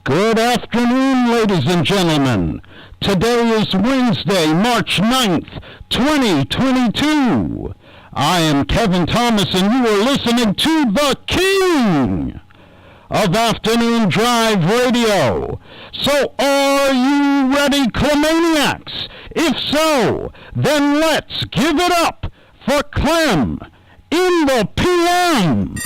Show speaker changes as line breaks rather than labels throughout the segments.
Good afternoon, ladies and gentlemen. Today is Wednesday, March 9th, 2022. I am Kevin Thomas, and you are listening to the King of Afternoon Drive Radio. So, are you ready, Clemaniacs? If so, then let's give it up for Clem in the PM.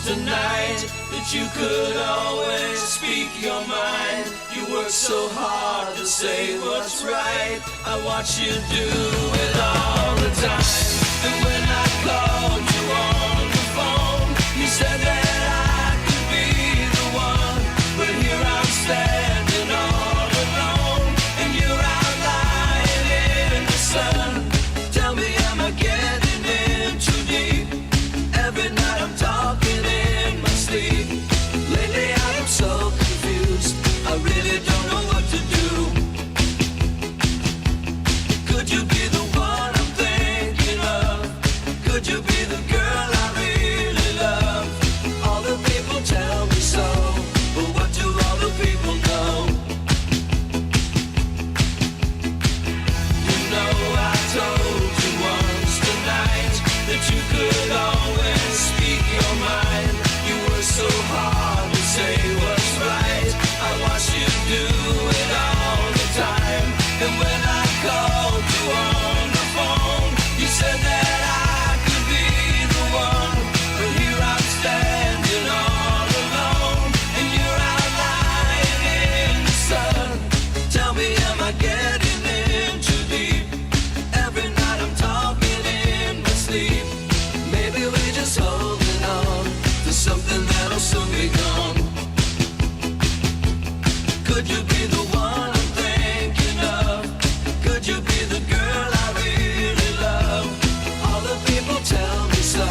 Tonight, that you could always speak your mind. You work so hard to say what's right. I watch you do it all the time. And when I called you on the phone, you said that I could be the one. But here I'm standing all alone, and you're out lying in the sun. Tell me, am I getting in too deep? Every night I'm talking in my sleep. Lately I am so confused, I really don't know what to do. Could you be the one I'm thinking of? Could you be the girl I really love? All the people tell me so, but what do all the people know? You know I told you once tonight that you could always speak your mind. You were so hard to say what's right. I watched you do it all the time. And when I called you on the phone, you said that I could be the one. But here I'm standing all alone, and you're out lying in the sun. Tell me, am I getting in too deep? Every night I'm talking in my sleep. Maybe we're just holding on to something that'll soon be gone. Could you be the one I'm thinking of? Could you be the girl I really love? All the people tell me so,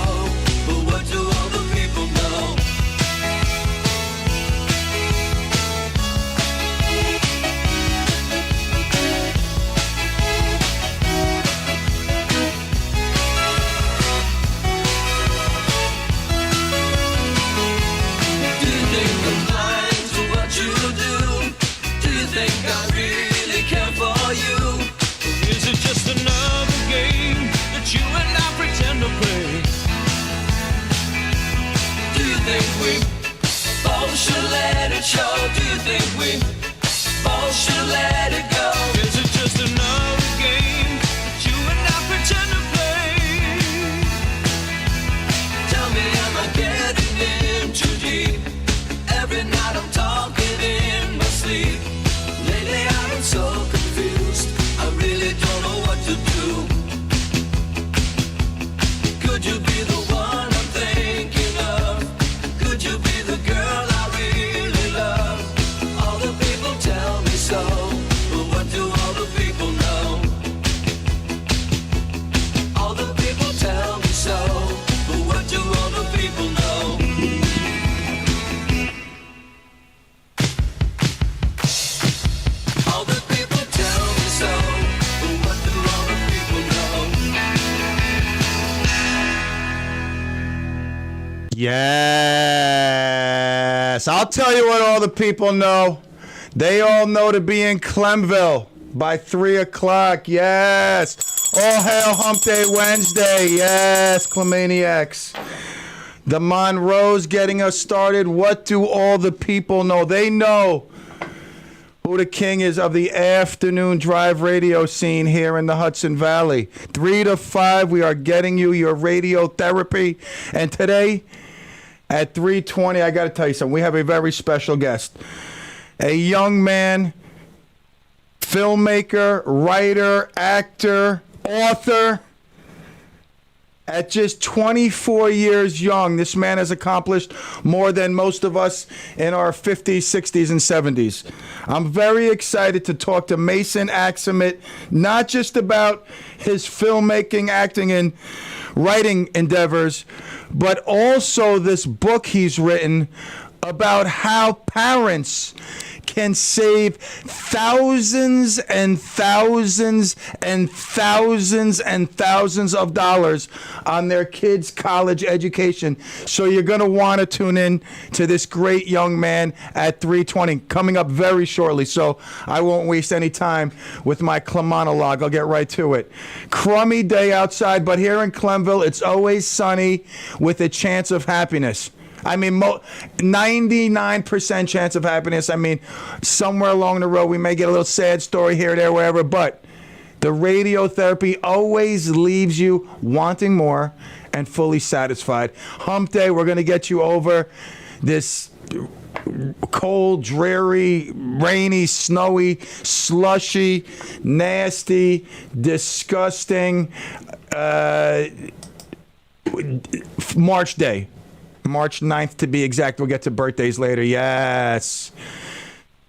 but what do all the people know? Do you think I'm blind to what you do? Do you think I really care for you? Or is it just another game that you and I pretend to play? Do you think we both should let it show? Do you think we both should let it go? Is it just another game that you and I pretend to play? Tell me, am I getting in too deep? Every night I'm talking in my sleep. Lately I've been so confused, I really don't know what to do. Could you be the one I'm thinking of? Could you be the girl I really love? All the people tell me so, but what do all the people know? All the people tell me so, but what do all the people know? All the people tell me so, but what do all the people know?
Yes, I'll tell you what all the people know. They all know to be in Clemville by 3 o'clock. Yes. All hail Hump Day Wednesday. Yes, Clemaniacs. The Monroe's getting us started. What do all the people know? They know who the king is of the afternoon drive radio scene here in the Hudson Valley. 3 to 5, we are getting you your radio therapy. And today, at 3:20, I got to tell you something. We have a very special guest. A young man, filmmaker, writer, actor, author, At just 24 years young, this man has accomplished more than most of us in our 50s, 60s, and 70s. I'm very excited to talk to Mason Axelrod, not just about his filmmaking, acting, and writing endeavors, but also this book he's written about how parents can save thousands and thousands and thousands and thousands of dollars on their kids' college education. So you're going to want to tune in to this great young man at 3:20, coming up very shortly. So I won't waste any time with my Clem monologue. I'll get right to it. Crummy day outside, but here in Clemville, it's always sunny with a chance of happiness. I mean, 99% chance of happiness. I mean, somewhere along the road, we may get a little sad story here, there, wherever, but the radiotherapy always leaves you wanting more and fully satisfied. Hump day, we're going to get you over this cold, dreary, rainy, snowy, slushy, nasty, disgusting March day. March 9th to be exact. We'll get to birthdays later. Yes.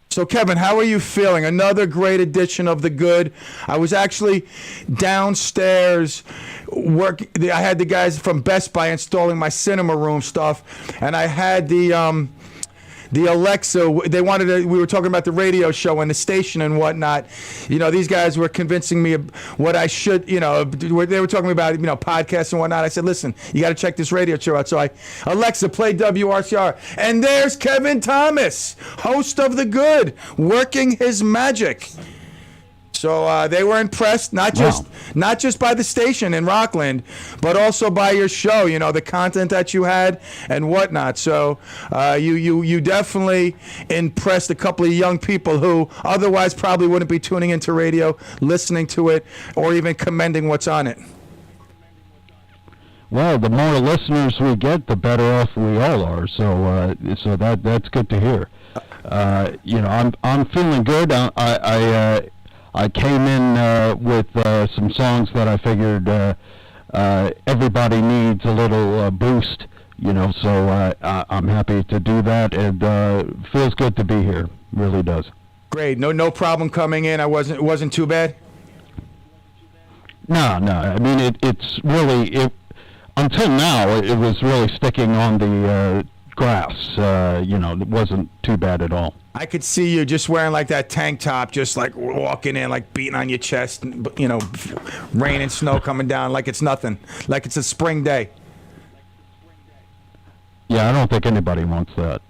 So, Kevin, how are you feeling? Another great edition of The Good. I was actually downstairs I had the guys from Best Buy installing my cinema room stuff, and I had the Alexa. We were talking about the radio show and the station and whatnot. You know, these guys were convincing me of what I should, they were talking about, podcasts and whatnot. I said, listen, you got to check this radio show out. So Alexa, play WRCR. And there's Kevin Thomas, host of The Good, working his magic. So they were impressed, not just by the station in Rockland, but also by your show. The content that you had and whatnot. So you definitely impressed a couple of young people who otherwise probably wouldn't be tuning into radio, listening to it, or even commending what's on it.
Well, the more listeners we get, the better off we all are. So that's good to hear. I'm feeling good. I came in with some songs that I figured everybody needs a little boost, so I'm happy to do that, and feels good to be here. Really does.
Great. No problem coming in. It wasn't too bad?
No. I mean, it's really, until now, it was really sticking on the grass. It wasn't too bad at all.
I could see you just wearing like that tank top, just like walking in, like beating on your chest, rain and snow coming down like it's nothing, like it's a spring day.
Yeah, I don't think anybody wants that.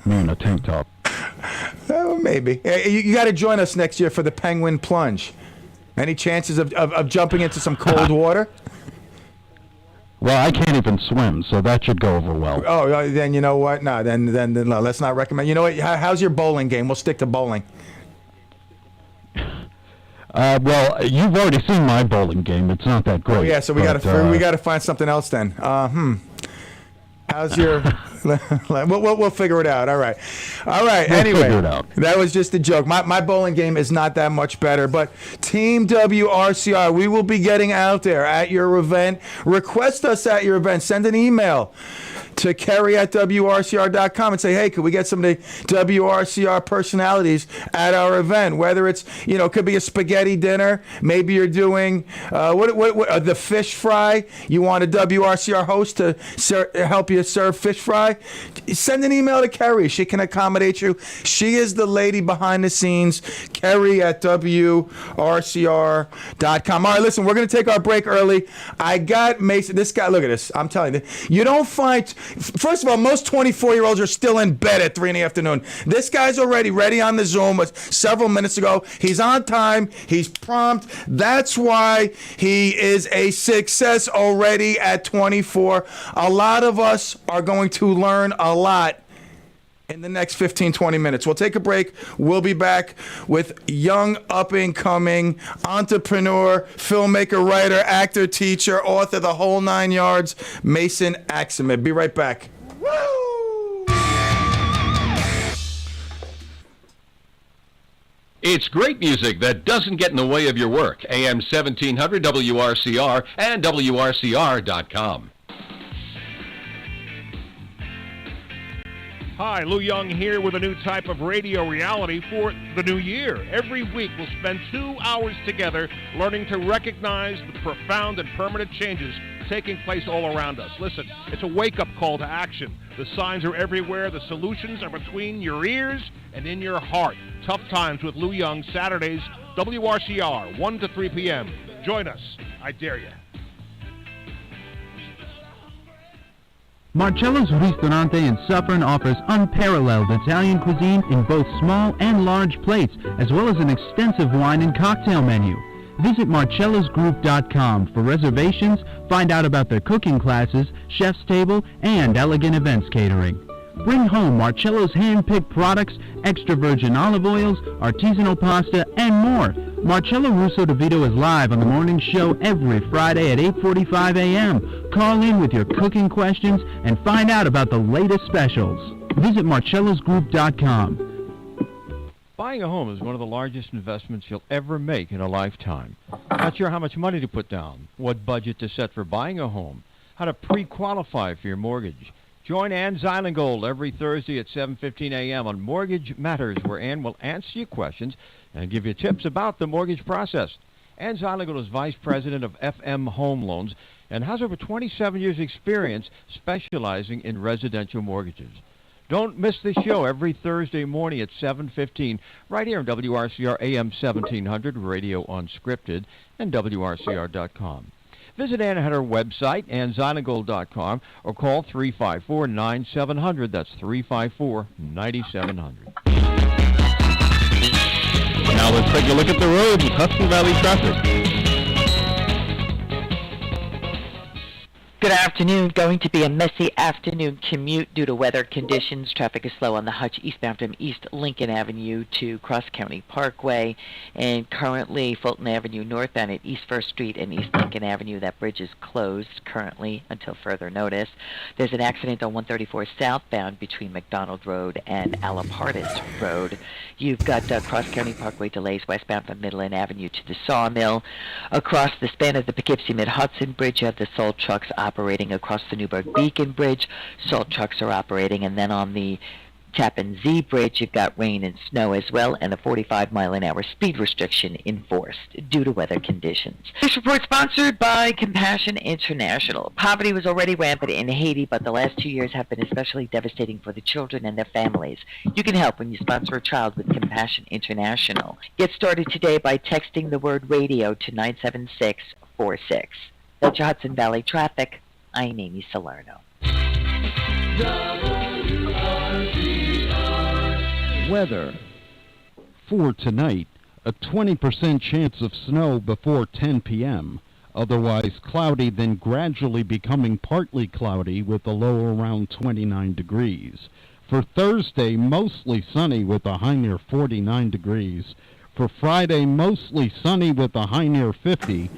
Me in a tank top.
Maybe. You got to join us next year for the Penguin Plunge. Any chances of jumping into some cold water?
Well, I can't even swim, so that should go over well.
Oh, then you know what? No, then no, let's not recommend. You know what? How's your bowling game? We'll stick to bowling.
Well, you've already seen my bowling game. It's not that great.
Oh yeah, so we got to find something else then. How's your? We'll figure it out. All right.
We'll
Anyway,
figure it out.
That was just a joke. My bowling game is not that much better, but Team WRCR, we will be getting out there at your event. Request us at your event. Send an email to Kerry@WRCR.com and say, hey, could we get some of the WRCR personalities at our event? Whether it's, it could be a spaghetti dinner. Maybe you're doing the fish fry. You want a WRCR host to help you serve fish fry? Send an email to Kerry. She can accommodate you. She is the lady behind the scenes. Kerry@WRCR.com. All right, listen, we're going to take our break early. I got Mason. This guy, look at this. I'm telling you, you don't find. First of all, most 24-year-olds are still in bed at 3 in the afternoon. This guy's already ready on the Zoom several minutes ago. He's on time. He's prompt. That's why he is a success already at 24. A lot of us are going to learn a lot in the next 15, 20 minutes. We'll take a break. We'll be back with young, up-and-coming entrepreneur, filmmaker, writer, actor, teacher, author, the whole 9 yards, Mason Axelrod. Be right back. Woo!
It's great music that doesn't get in the way of your work. AM 1700 WRCR and WRCR.com.
Hi, Lou Young here with a new type of radio reality for the new year. Every week we'll spend 2 hours together learning to recognize the profound and permanent changes taking place all around us. Listen, it's a wake-up call to action. The signs are everywhere. The solutions are between your ears and in your heart. Tough Times with Lou Young, Saturdays, WRCR, 1 to 3 p.m. Join us. I dare you.
Marcello's Ristorante in Suffern offers unparalleled Italian cuisine in both small and large plates, as well as an extensive wine and cocktail menu. Visit marcellosgroup.com for reservations, find out about their cooking classes, chef's table, and elegant events catering. Bring home Marcello's hand-picked products, extra virgin olive oils, artisanal pasta, and more. Marcello Russo DeVito is live on the morning show every Friday at 8:45 a.m. Call in with your cooking questions and find out about the latest specials. Visit marcellosgroup.com.
Buying a home is one of the largest investments you'll ever make in a lifetime. Not sure how much money to put down, what budget to set for buying a home, how to pre-qualify for your mortgage. Join Ann Zeilengold every Thursday at 7:15 a.m. on Mortgage Matters, where Ann will answer your questions and give you tips about the mortgage process. Ann Zeilengold is Vice President of FM Home Loans and has over 27 years' experience specializing in residential mortgages. Don't miss this show every Thursday morning at 7:15 right here on WRCR AM 1700, Radio Unscripted, and WRCR.com. Visit Ann at her website, annzeilengold.com, or call 354-9700. That's 354-9700.
Now let's take a look at the roads with Hudson Valley traffic.
Good afternoon. Going to be a messy afternoon commute due to weather conditions. Traffic is slow on the Hutch eastbound from East Lincoln Avenue to Cross County Parkway. And currently, Fulton Avenue northbound at East 1st Street and East Lincoln Avenue. That bridge is closed currently until further notice. There's an accident on 134 southbound between McDonald Road and Alapartis Road. You've got Cross County Parkway delays westbound from Midland Avenue to the Sawmill. Across the span of the Poughkeepsie Mid-Hudson Bridge, you have the salt trucks operating across the Newburgh Beacon Bridge. Salt trucks are operating, and then on the Tappan Zee Bridge, you've got rain and snow as well, and a 45-mile-an-hour speed restriction enforced due to weather conditions. This report sponsored by Compassion International. Poverty was already rampant in Haiti, but the last 2 years have been especially devastating for the children and their families. You can help when you sponsor a child with Compassion International. Get started today by texting the word radio to 97646. That's your Hudson Valley traffic. I'm Amy Salerno.
Weather. For tonight, a 20% chance of snow before 10 p.m. Otherwise cloudy, then gradually becoming partly cloudy with a low around 29 degrees. For Thursday, mostly sunny with a high near 49 degrees. For Friday, mostly sunny with a high near 50.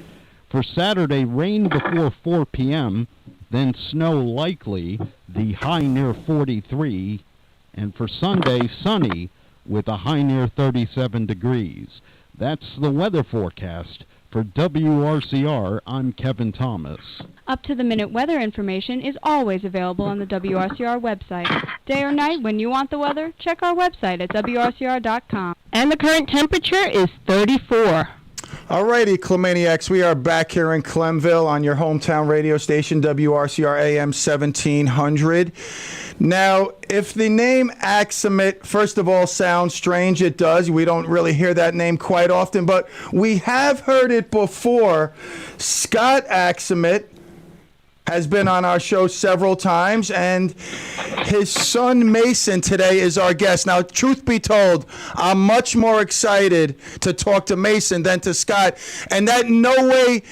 For Saturday, rain before 4 p.m., then snow likely, the high near 43. And for Sunday, sunny with a high near 37 degrees. That's the weather forecast. For WRCR, I'm Kevin Thomas.
Up-to-the-minute weather information is always available on the WRCR website. Day or night, when you want the weather, check our website at WRCR.com. And the current temperature is 34.
Alrighty, Clemaniacs, we are back here in Clemville on your hometown radio station, WRCR AM 1700. Now, if the name Axamit, first of all, sounds strange, it does. We don't really hear that name quite often, but we have heard it before. Scott Axamit has been on our show several times, and his son Mason today is our guest. Now, truth be told, I'm much more excited to talk to Mason than to Scott, and that in no way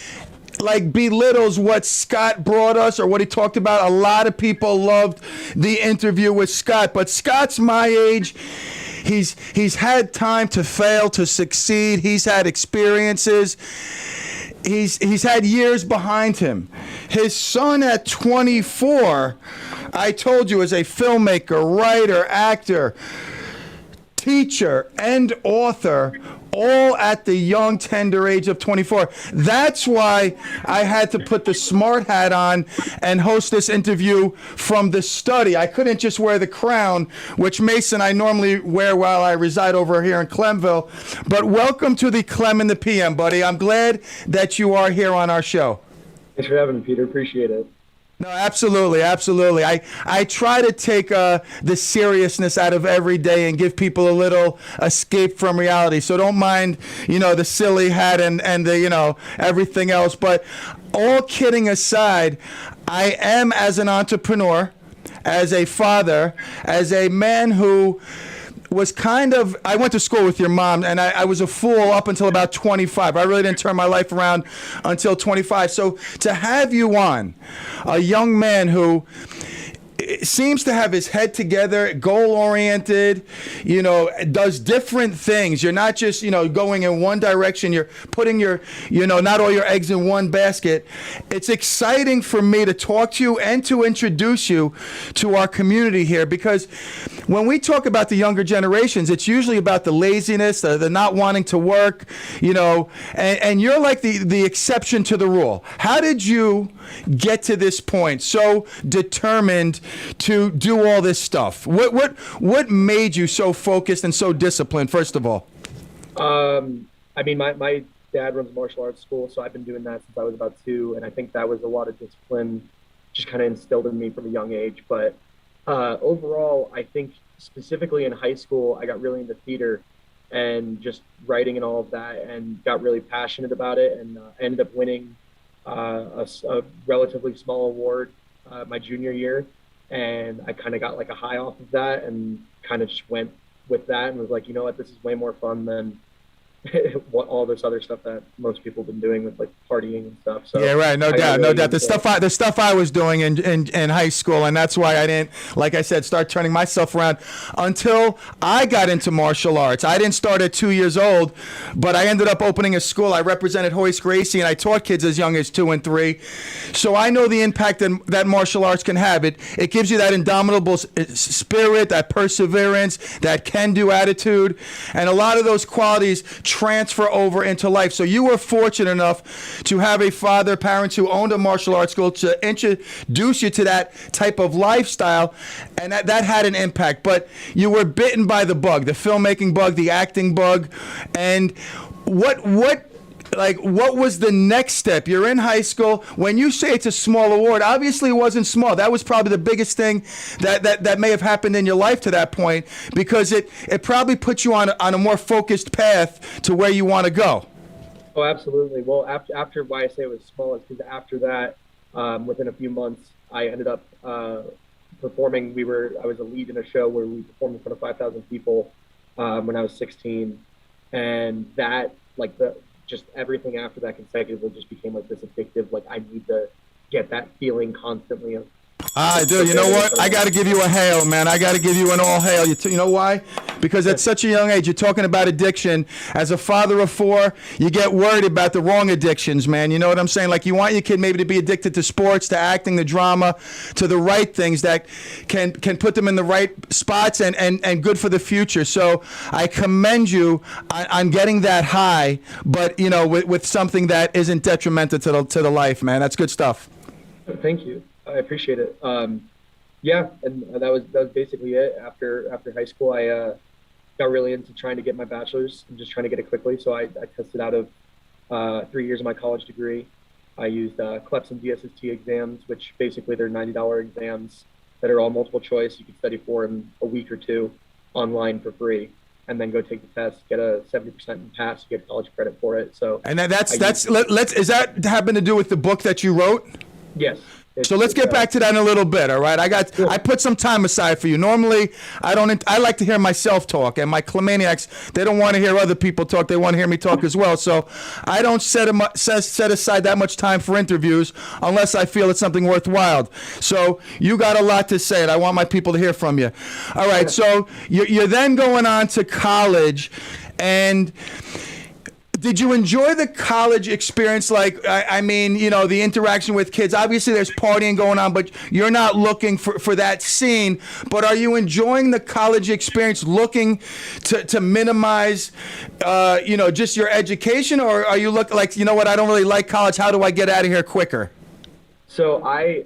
belittles what Scott brought us or what he talked about. A lot of people loved the interview with Scott, but Scott's my age. He's had time to fail, to succeed. He's had experiences. He's had years behind him. His son at 24, I told you, is a filmmaker, writer, actor, teacher, and author, all at the young, tender age of 24. That's why I had to put the smart hat on and host this interview from the study. I couldn't just wear the crown, which Mason I normally wear while I reside over here in Clemville. But welcome to the Clem and the PM, buddy. I'm glad that you are here on our show.
Thanks for having me, Peter. Appreciate it.
No, absolutely, absolutely. I try to take the seriousness out of every day and give people a little escape from reality. So don't mind, the silly hat and the, everything else. But all kidding aside, I am, as an entrepreneur, as a father, as a man who was I went to school with your mom, and I was a fool up until about 25. I really didn't turn my life around until 25. So to have you on, a young man who seems to have his head together, goal-oriented, does different things. You're not just, going in one direction. You're putting your, not all your eggs in one basket. It's exciting for me to talk to you and to introduce you to our community here, because when we talk about the younger generations, it's usually about the laziness, the not wanting to work, and you're like the exception to the rule. How did you get to this point, so determined to do all this stuff? What made you so focused and so disciplined, first of all?
My dad runs a martial arts school, so I've been doing that since I was about 2, and I think that was a lot of discipline just kind of instilled in me from a young age. But overall, I think specifically in high school, I got really into theater and just writing and all of that, and got really passionate about it, and ended up winning a relatively small award my junior year, and I kind of got like a high off of that, and kind of just went with that and was like, you know what, this is way more fun than what all this other stuff that most people have been doing with like partying and stuff. So
yeah, right, no doubt. The stuff I was doing in high school, and that's why I didn't, like I said, start turning myself around until I got into martial arts. I didn't start at 2 years old, but I ended up opening a school. I represented Hoist Gracie, and I taught kids as young as 2 and 3. So I know the impact that martial arts can have. It gives you that indomitable spirit, that perseverance, that can-do attitude, and a lot of those qualities transfer over into life. So you were fortunate enough to have a father, parents who owned a martial arts school to introduce you to that type of lifestyle, and that had an impact. But you were bitten by the bug, the filmmaking bug, the acting bug. And what was the next step? You're in high school. When you say it's a small award, obviously it wasn't small. That was probably the biggest thing that may have happened in your life to that point, because it probably put you on a more focused path to where you want to go.
Oh, absolutely. Well, after why I say it was small is because after that, within a few months, I ended up performing. I was a lead in a show where we performed in front of 5,000 people when I was 16, and that just everything after that consecutively just became like this addictive, like I need to get that feeling constantly of.
I do. You know what? I got to give you a hail, man. I got to give you an all hail. You know why? Because at such a young age, you're talking about addiction. As a father of 4, you get worried about the wrong addictions, man. You know what I'm saying? Like, you want your kid maybe to be addicted to sports, to acting, to drama, to the right things that can put them in the right spots and good for the future. So I commend you on getting that high, but, with something that isn't detrimental to the life, man. That's good stuff.
Thank you. I appreciate it. Yeah, and that was basically it. After high school, I got really into trying to get my bachelor's and just trying to get it quickly. So I tested out of 3 years of my college degree. I used CLEPS and DSST exams, which basically they're $90 exams that are all multiple choice. You can study for in a week or 2 online for free, and then go take the test, get a 70% pass, get college credit for it. So
and is that happen to do with the book that you wrote?
Yes.
So let's get back to that in a little bit, all right? I put some time aside for you. Normally, I like to hear myself talk, and my Clemaniacs, they don't want to hear other people talk. They want to hear me talk as well. So I don't set aside that much time for interviews unless I feel it's something worthwhile. So you got a lot to say, and I want my people to hear from you. All right, so you're then going on to college, and Did you enjoy the college experience? Like, I mean, you know, the interaction with kids. Obviously, there's partying going on, but you're not looking for that scene. But are you enjoying the college experience, looking to minimize, you know, just your education? Or are you looking like, you know what, I don't really like college. How do I get out of here quicker?
So I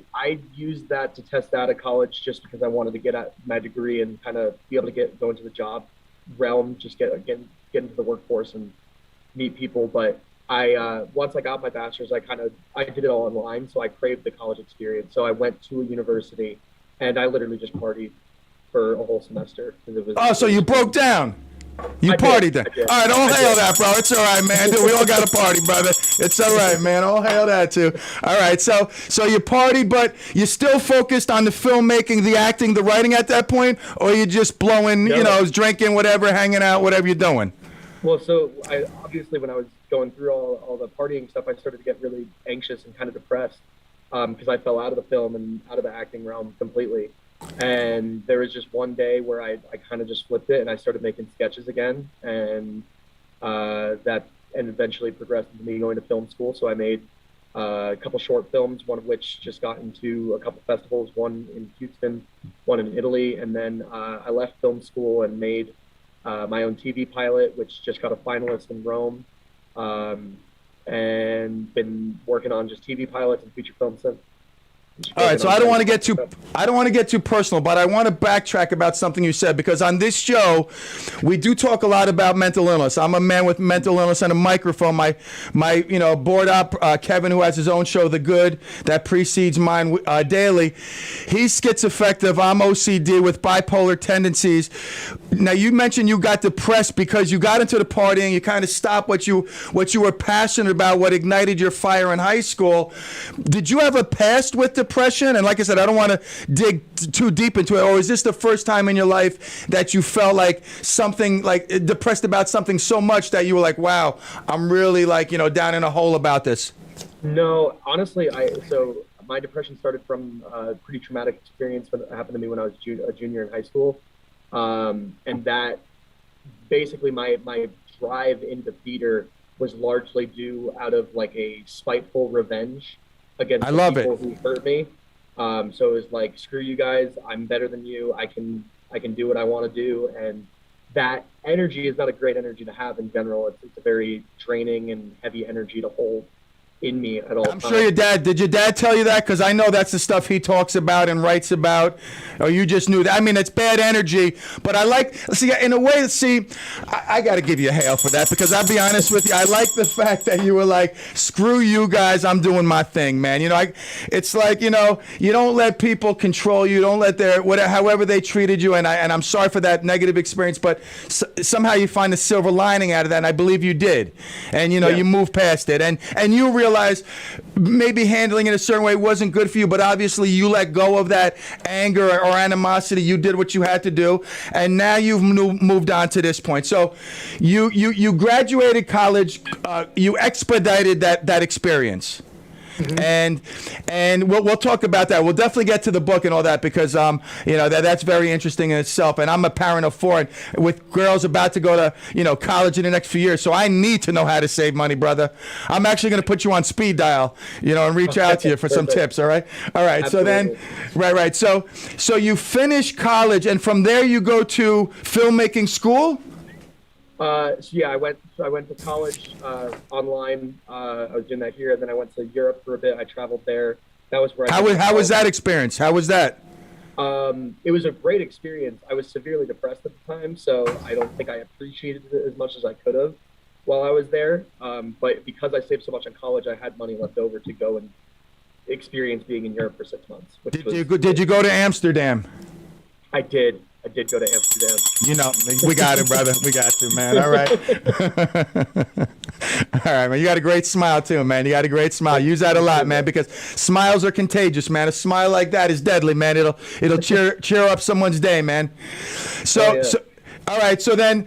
used that to test out of college just because I wanted to get at my degree and kind of be able to go into the job realm, just get into the workforce and meet people. But I once I got my bachelor's, I did it all online, so I craved the college experience. So I went to a university and I literally just partied for a whole semester because it was.
Oh, so you broke down. You partied then. All right, all hail that, bro. It's all right, man. Dude, we all got a party, brother. It's all right, man. All hail that, too. All right, so you partied, but you still focused on the filmmaking, the acting, the writing at that point, or you just blowing, you know, drinking, whatever, hanging out, whatever you're doing?
Well, so I obviously when I was going through all the partying stuff, I started to get really anxious and kind of depressed because I fell out of the film and out of the acting realm completely. And there was just one day where I kind of just flipped it and I started making sketches again, and that eventually progressed into me going to film school. So I made a couple short films, one of which just got into a couple festivals, one in Houston, one in Italy, and then I left film school and made my own TV pilot, which just got a finalist in Rome, and been working on just TV pilots and feature films since.
All right, so I don't want to get too personal, but I want to backtrack about something you said, because on this show, we do talk a lot about mental illness. I'm a man with mental illness and a microphone. My you know, board op Kevin, who has his own show, The Good, that precedes mine daily. He's schizoaffective. I'm OCD with bipolar tendencies. Now, you mentioned you got depressed because you got into the partying. You kind of stopped what you were passionate about, what ignited your fire in high school. Did you have a past with depression? And like I said, I don't want to dig too deep into it. Or is this the first time in your life that you felt like something, like depressed about something so much that you were like, wow, I'm really like, you know, down in a hole about this?
No, honestly, so my depression started from a pretty traumatic experience that happened to me when I was a junior in high school. And that basically my drive into theater was largely due out of like a spiteful revenge against the people who hurt me. So it was like, screw you guys, I'm better than you, I can do what I want to do. And that energy is not a great energy to have in general. It's a very draining and heavy energy to hold in me at all times.
I'm sure did your dad tell you that? Because I know that's the stuff he talks about and writes about. Or you just knew that? I mean, it's bad energy, but I like, see, in a way, I got to give you a hail for that, because I'll be honest with you, I like the fact that you were like, screw you guys, I'm doing my thing, man. You know, it's like, you know, you don't let people control you, don't let however they treated you, and I'm sorry for that negative experience, but somehow you find the silver lining out of that, and I believe you did. And, you know, you moved past it, and you realized maybe handling it a certain way wasn't good for you, but obviously you let go of that anger or animosity. You did what you had to do, and now you've moved on to this point. So you graduated college, you expedited that experience. Mm-hmm. And we'll talk about that. We'll definitely get to the book and all that, because you know, that's very interesting in itself. And I'm a parent of 4 and with girls about to go to, you know, college in the next few years. So I need to know how to save money, brother. I'm actually going to put you on speed dial, you know, and reach out to you for some tips. All right. Absolutely. So then, right. So you finish college, and from there you go to filmmaking school.
So yeah, I went to college online. I was doing that here, and then I went to Europe for a bit. I traveled there. That was where
How was that experience? How was that?
It was a great experience. I was severely depressed at the time, so I don't think I appreciated it as much as I could have while I was there. But because I saved so much in college, I had money left over to go and experience being in Europe for 6 months.
Did you go to Amsterdam?
I did. I did go to Amsterdam.
You know, we got it, brother. We got to, man. All right. All right, man. You got a great smile, too, man. You got a great smile. Use that a lot, man, because smiles are contagious, man. A smile like that is deadly, man. It'll cheer up someone's day, man. So All right, so you're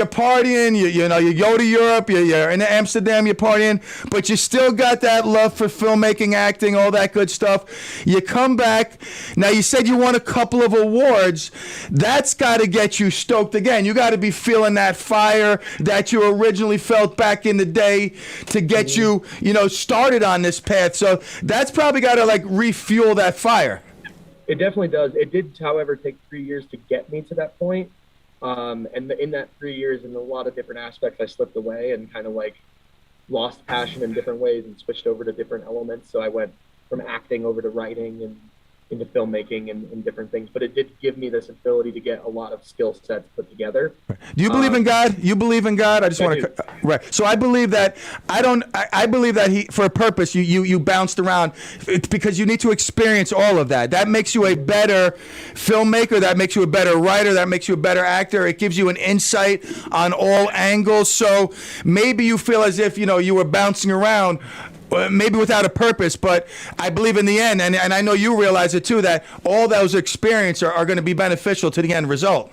partying, you go to Europe, you're in Amsterdam, you're partying, but you still got that love for filmmaking, acting, all that good stuff. You come back. Now, you said you won a couple of awards. That's got to get you stoked again. You got to be feeling that fire that you originally felt back in the day to get you started on this path. So that's probably got to like refuel that fire.
It definitely does. It did, however, take 3 years to get me to that point. And in that 3 years, in a lot of different aspects, I slipped away and kind of like lost passion in different ways and switched over to different elements. So I went from acting over to writing and into filmmaking and different things. But it did give me this ability to get a lot of skill sets put together.
Do you believe in God? You believe in God? I just want to. Right. So I believe that I believe that he, for a purpose, you bounced around. It's because you need to experience all of that. That makes you a better filmmaker. That makes you a better writer. That makes you a better actor. It gives you an insight on all angles. So maybe you feel as if you were bouncing around. Maybe without a purpose, but I believe in the end, and I know you realize it too, that all those experiences are going to be beneficial to the end result.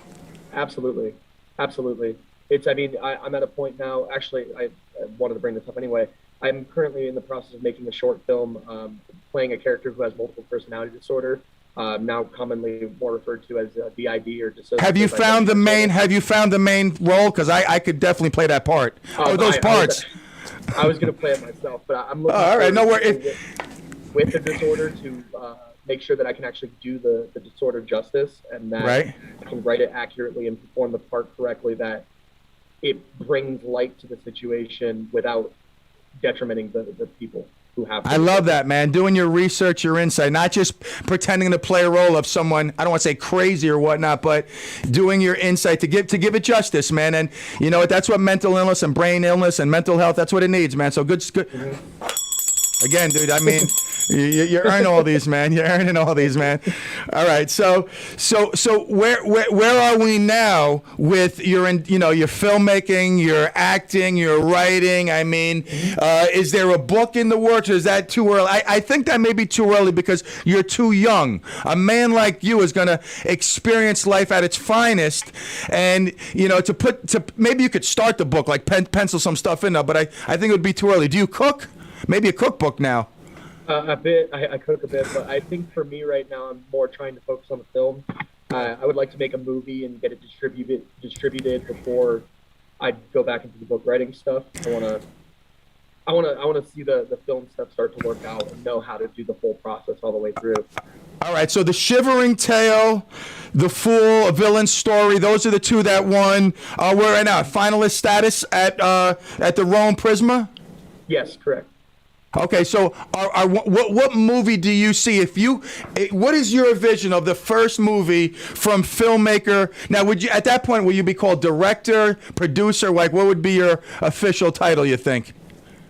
Absolutely. I'm at a point now, actually, I wanted to bring this up anyway. I'm currently in the process of making a short film playing a character who has multiple personality disorder, now commonly more referred to as DID or dissociative.
Have you found the main role? Because I could definitely play that part. Those parts.
I was going to play it myself, but I'm looking with the disorder to make sure that I can actually do the disorder justice and that I can write it accurately and perform the part correctly, that it brings light to the situation without detrimenting the people who have to.
I love that, man. Doing your research, your insight, not just pretending to play a role of someone, I don't want to say crazy or whatnot, but doing your insight to give it justice, man. And you know what? That's what mental illness and brain illness and mental health, that's what it needs, man. So good. Mm-hmm. Again, dude, I mean, you earn all these, man. You're earning all these, man. All right, so where are we now with your filmmaking, your acting, your writing? I mean, is there a book in the works, or is that too early? I think that may be too early because you're too young. A man like you is going to experience life at its finest, and maybe you could start the book, like pencil some stuff in there, but I think it would be too early. Do you cook? Maybe a cookbook now.
A bit. I cook a bit, but I think for me right now, I'm more trying to focus on the film. I would like to make a movie and get it distributed before I go back into the book writing stuff. I want to see the film stuff start to work out and know how to do the whole process all the way through.
All right, so The Shivering Tale, The Fool, A Villain's Story, those are the two that won. We're right now finalist status at the Rome Prisma?
Yes, correct.
Okay, so what movie do you see? What is your vision of the first movie from filmmaker? Now, at that point, will you be called director, producer? Like, what would be your official title, you think?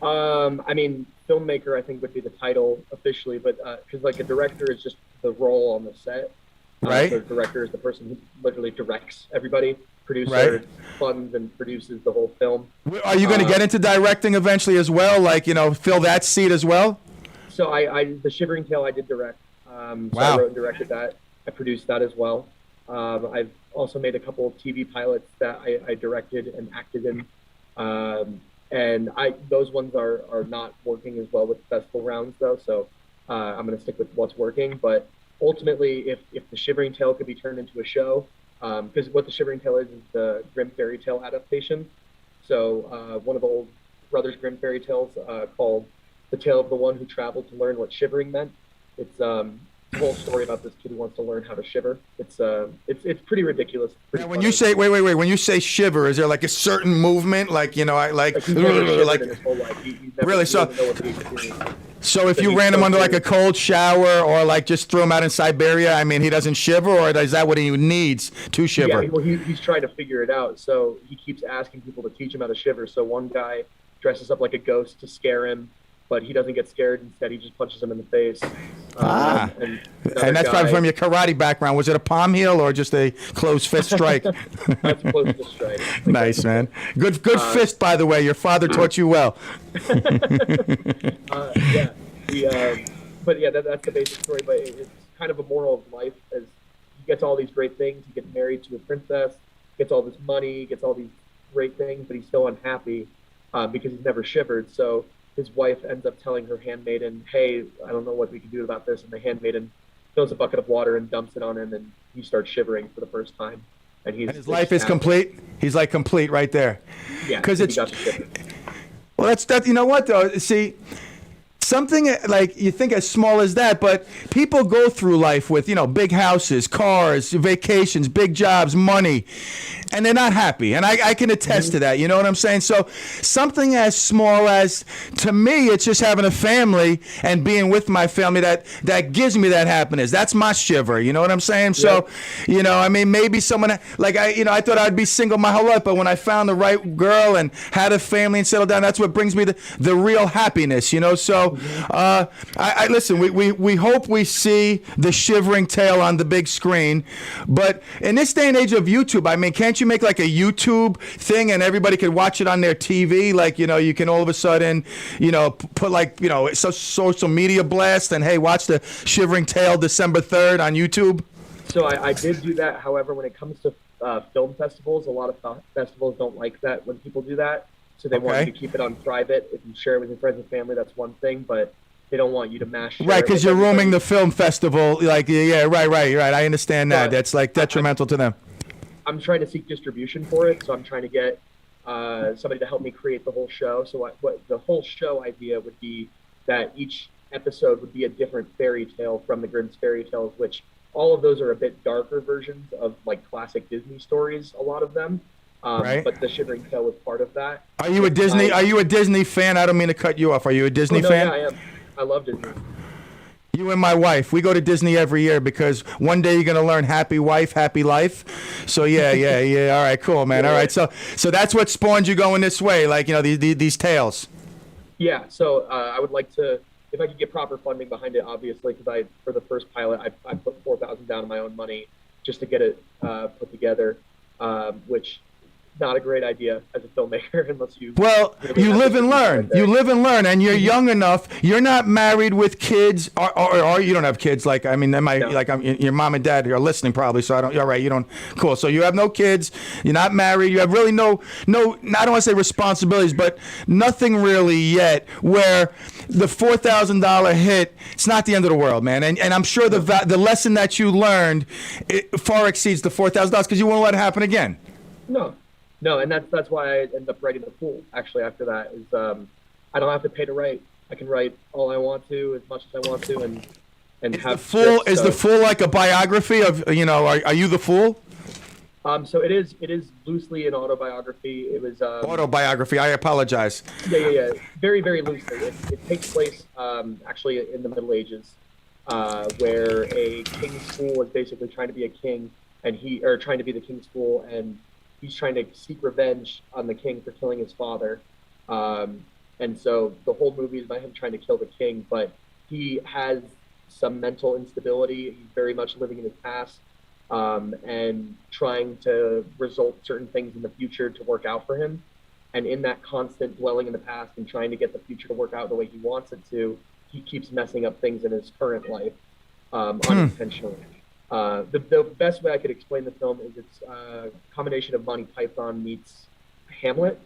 Filmmaker, I think, would be the title officially, but because like a director is just the role on the set.
Right.
The director is the person who literally directs everybody. Producer funds and produces the whole film.
Are you going to get into directing eventually as well? Like, fill that seat as well?
So The Shivering Tale I did direct. So I wrote and directed that. I produced that as well. I've also made a couple of TV pilots that I directed and acted in. And those ones are not working as well with festival rounds though. So I'm going to stick with what's working. But ultimately, if The Shivering Tale could be turned into a show, because what The Shivering Tale is the Grimm fairy tale adaptation. So one of the old Brothers Grimm fairy tales called The Tale of the One Who Traveled to Learn What Shivering Meant. It's a whole story about this kid who wants to learn how to shiver. It's pretty ridiculous. Pretty
when you say when you say shiver, is there like a certain movement, like
he's never shivered in his whole life. He's never,
really? So if you ran him under like a cold shower or like just threw him out in Siberia, I mean, he doesn't shiver, or is that what he needs to shiver?
Yeah, well, he's trying to figure it out. So he keeps asking people to teach him how to shiver. So one guy dresses up like a ghost to scare him, but he doesn't get scared. Instead, he just punches him in the face.
And that's probably from your karate background. Was it a palm heel or just a closed fist strike?
That's a closed fist strike.
Nice, man. Good fist, by the way. Your father taught you well.
But yeah, that's the basic story. But it's kind of a moral of life, as you gets all these great things. He gets married to a princess, gets all this money, gets all these great things, but he's still unhappy because he's never shivered. So his wife ends up telling her handmaiden, hey, I don't know what we can do about this. And the handmaiden fills a bucket of water and dumps it on him, and he starts shivering for the first time. And his life
is complete. He's like complete right there.
Yeah,
because it's. Well, that's you know what though. See, something like you think as small as that, but people go through life with big houses, cars, vacations, big jobs, money, and they're not happy. And I can attest to that. You know what I'm saying? So something as small as, to me, it's just having a family and being with my family that gives me that happiness. That's my shiver. You know what I'm saying? So, I mean, maybe someone like I thought I'd be single my whole life, but when I found the right girl and had a family and settled down, that's what brings me the real happiness. So I listen. We hope we see the shivering tale on the big screen, but in this day and age of YouTube, I mean, can't you make like a YouTube thing and everybody could watch it on their TV? Like, you can all of a sudden, put like, social media blast and hey, watch the Shivering Tale December 3rd on YouTube.
So I did do that. However, when it comes to film festivals, a lot of festivals don't like that when people do that. So they want you to keep it on private. If you share it with your friends and family, that's one thing, but they don't want you to mash share.
Right, because you're roaming the film festival. Like, yeah, right. I understand that. That's like detrimental to them.
I'm trying to seek distribution for it, so I'm trying to get somebody to help me create the whole show. So what the whole show idea would be that each episode would be a different fairy tale from the Grimm's fairy tales, which all of those are a bit darker versions of like classic Disney stories, a lot of them.
Right.
But the Shivering Tale was part of that.
Are you a Disney fan? I don't mean to cut you off. Are you a Disney fan?
Yeah, I am. I love Disney.
You and my wife, we go to Disney every year because one day you're going to learn happy wife, happy life. So yeah. All right, cool, man. All right. So that's what spawned you going this way, like, these tales.
Yeah. So I would like to, if I could get proper funding behind it, obviously, because for the first pilot, I put $4,000 down of my own money just to get it put together, which not a great idea as a filmmaker unless you. Well,
you live and learn. You live and learn, and you're young enough. You're not married with kids, or you don't have kids. Like, I mean, your mom and dad are listening probably. So I don't. All right, you don't. Cool. So you have no kids. You're not married. You have really no. I don't want to say responsibilities, but nothing really yet. Where the $4,000 hit, it's not the end of the world, man. And I'm sure the lesson that you learned far exceeds the $4,000 because you won't let it happen again.
No, and that's why I ended up writing the pool. Actually, after that is I don't have to pay to write. I can write all I want to, as much as I want to, and have.
The Fool like a biography of Are you the Fool?
So it is loosely an autobiography. It was
autobiography. I apologize.
Yeah. Very, very loosely. It takes place actually in the Middle Ages, where a king's fool is basically trying to be a king, trying to be the king's fool, and he's trying to seek revenge on the king for killing his father. And so the whole movie is about him trying to kill the king, but he has some mental instability. He's very much living in his past and trying to result certain things in the future to work out for him. And in that constant dwelling in the past and trying to get the future to work out the way he wants it to, he keeps messing up things in his current life unintentionally. The best way I could explain the film is it's a combination of Monty Python meets Hamlet.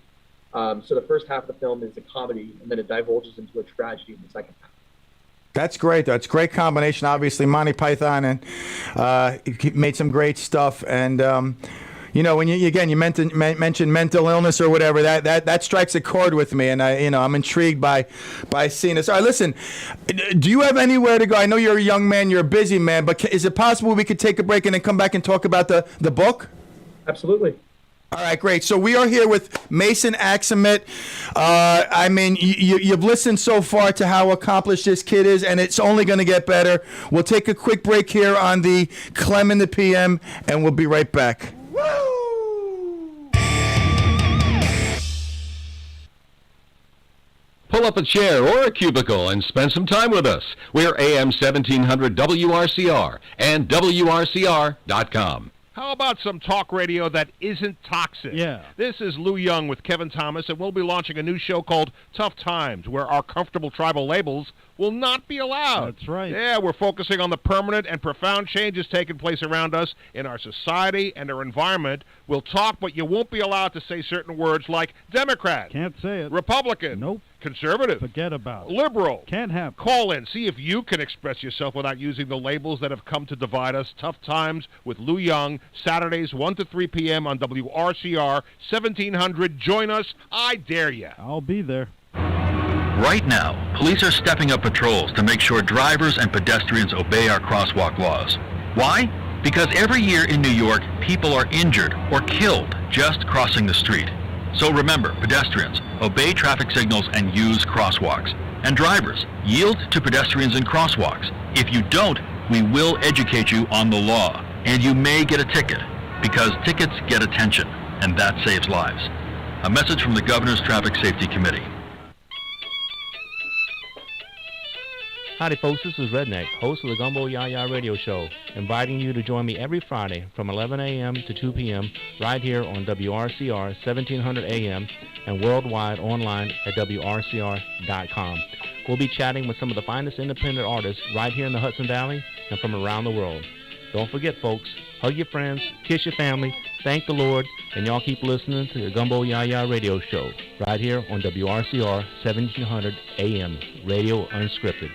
So the first half of the film is a comedy, and then it divulges into a tragedy in the second half.
That's great. That's a great combination. Obviously, Monty Python and made some great stuff. And when you mentioned mental illness or whatever, that strikes a chord with me, and I'm intrigued by seeing this. All right, listen, do you have anywhere to go? I know you're a young man, you're a busy man, but is it possible we could take a break and then come back and talk about the book?
Absolutely.
All right, great. So we are here with Mason Axamit. I mean, you've listened so far to how accomplished this kid is, and it's only going to get better. We'll take a quick break here on the Clem in the PM, and we'll be right back.
Pull up a chair or a cubicle and spend some time with us. We're AM 1700 WRCR and WRCR.com.
How about some talk radio that isn't toxic?
Yeah.
This is Lou Young with Kevin Thomas, and we'll be launching a new show called Tough Times, where our comfortable tribal labels will not be allowed.
That's right.
Yeah, we're focusing on the permanent and profound changes taking place around us in our society and our environment. We'll talk, but you won't be allowed to say certain words like Democrat.
Can't say it.
Republican.
Nope.
Conservative.
Forget about it.
Liberal.
Can't happen.
Call in. See if you can express yourself without using the labels that have come to divide us. Tough Times with Lou Young, Saturdays 1 to 3 p.m. on WRCR 1700. Join us. I dare you.
I'll be there.
Right now, police are stepping up patrols to make sure drivers and pedestrians obey our crosswalk laws. Why? Because every year in New York, people are injured or killed just crossing the street. So remember, pedestrians, obey traffic signals and use crosswalks. And drivers, yield to pedestrians and crosswalks. If you don't, we will educate you on the law. And you may get a ticket, because tickets get attention, and that saves lives. A message from the Governor's Traffic Safety Committee.
Howdy folks, this is Redneck, host of the Gumbo Yaya Radio Show, inviting you to join me every Friday from 11 a.m. to 2 p.m. right here on WRCR 1700 a.m. and worldwide online at WRCR.com. We'll be chatting with some of the finest independent artists right here in the Hudson Valley and from around the world. Don't forget folks, hug your friends, kiss your family, thank the Lord, and y'all keep listening to the Gumbo Yaya Radio Show right here on WRCR 1700 a.m. Radio Unscripted.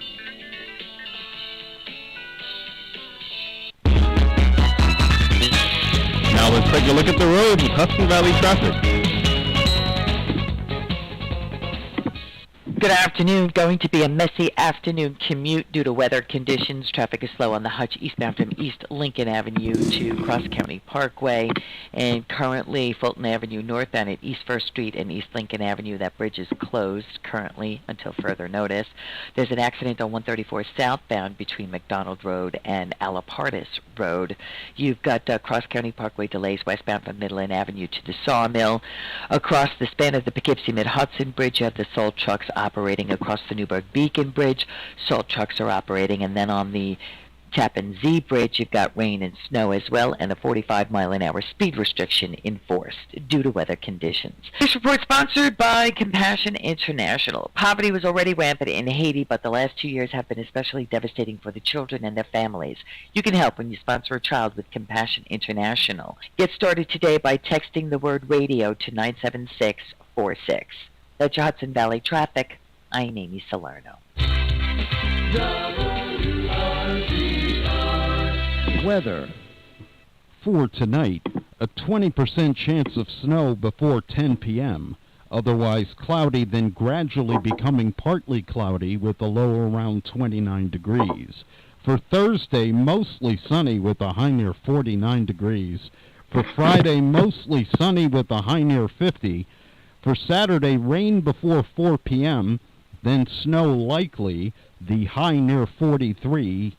Now let's take a look at the road with Hudson Valley traffic.
Good afternoon. Going to be a messy afternoon commute due to weather conditions. Traffic is slow on the Hutch eastbound from East Lincoln Avenue to Cross County Parkway. And currently Fulton Avenue northbound at East 1st Street and East Lincoln Avenue. That bridge is closed currently until further notice. There's an accident on 134 southbound between McDonald Road and Alapartis Road. You've got Cross County Parkway delays westbound from Midland Avenue to the Sawmill. Across the span of the Poughkeepsie Mid-Hudson Bridge, you have the Salt trucks operating across the Newburgh Beacon Bridge. Salt trucks are operating, and then on the Tappan Zee Bridge, you've got rain and snow as well, and a 45-mile-an-hour speed restriction enforced due to weather conditions. This report sponsored by Compassion International. Poverty was already rampant in Haiti, but the last 2 years have been especially devastating for the children and their families. You can help when you sponsor a child with Compassion International. Get started today by texting the word radio to 97646. That's your Hudson Valley traffic. I'm Amy Salerno.
Weather. For tonight, a 20% chance of snow before 10 p.m. Otherwise cloudy, then gradually becoming partly cloudy with a low around 29 degrees. For Thursday, mostly sunny with a high near 49 degrees. For Friday, mostly sunny with a high near 50. For Saturday, rain before 4 p.m., then snow likely, the high near 43.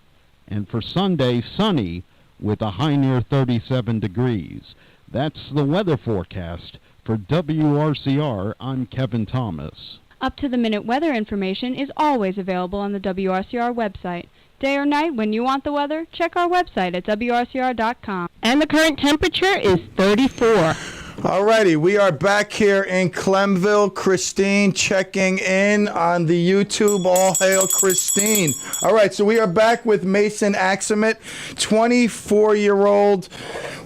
And for Sunday, sunny with a high near 37 degrees. That's the weather forecast. For WRCR, I'm Kevin Thomas.
Up-to-the-minute weather information is always available on the WRCR website. Day or night, when you want the weather, check our website at WRCR.com. And the current temperature is 34.
Alrighty, we are back here in Clemville. Christine checking in on the YouTube. All hail Christine. All right, so we are back with Mason Axamit, 24-year-old,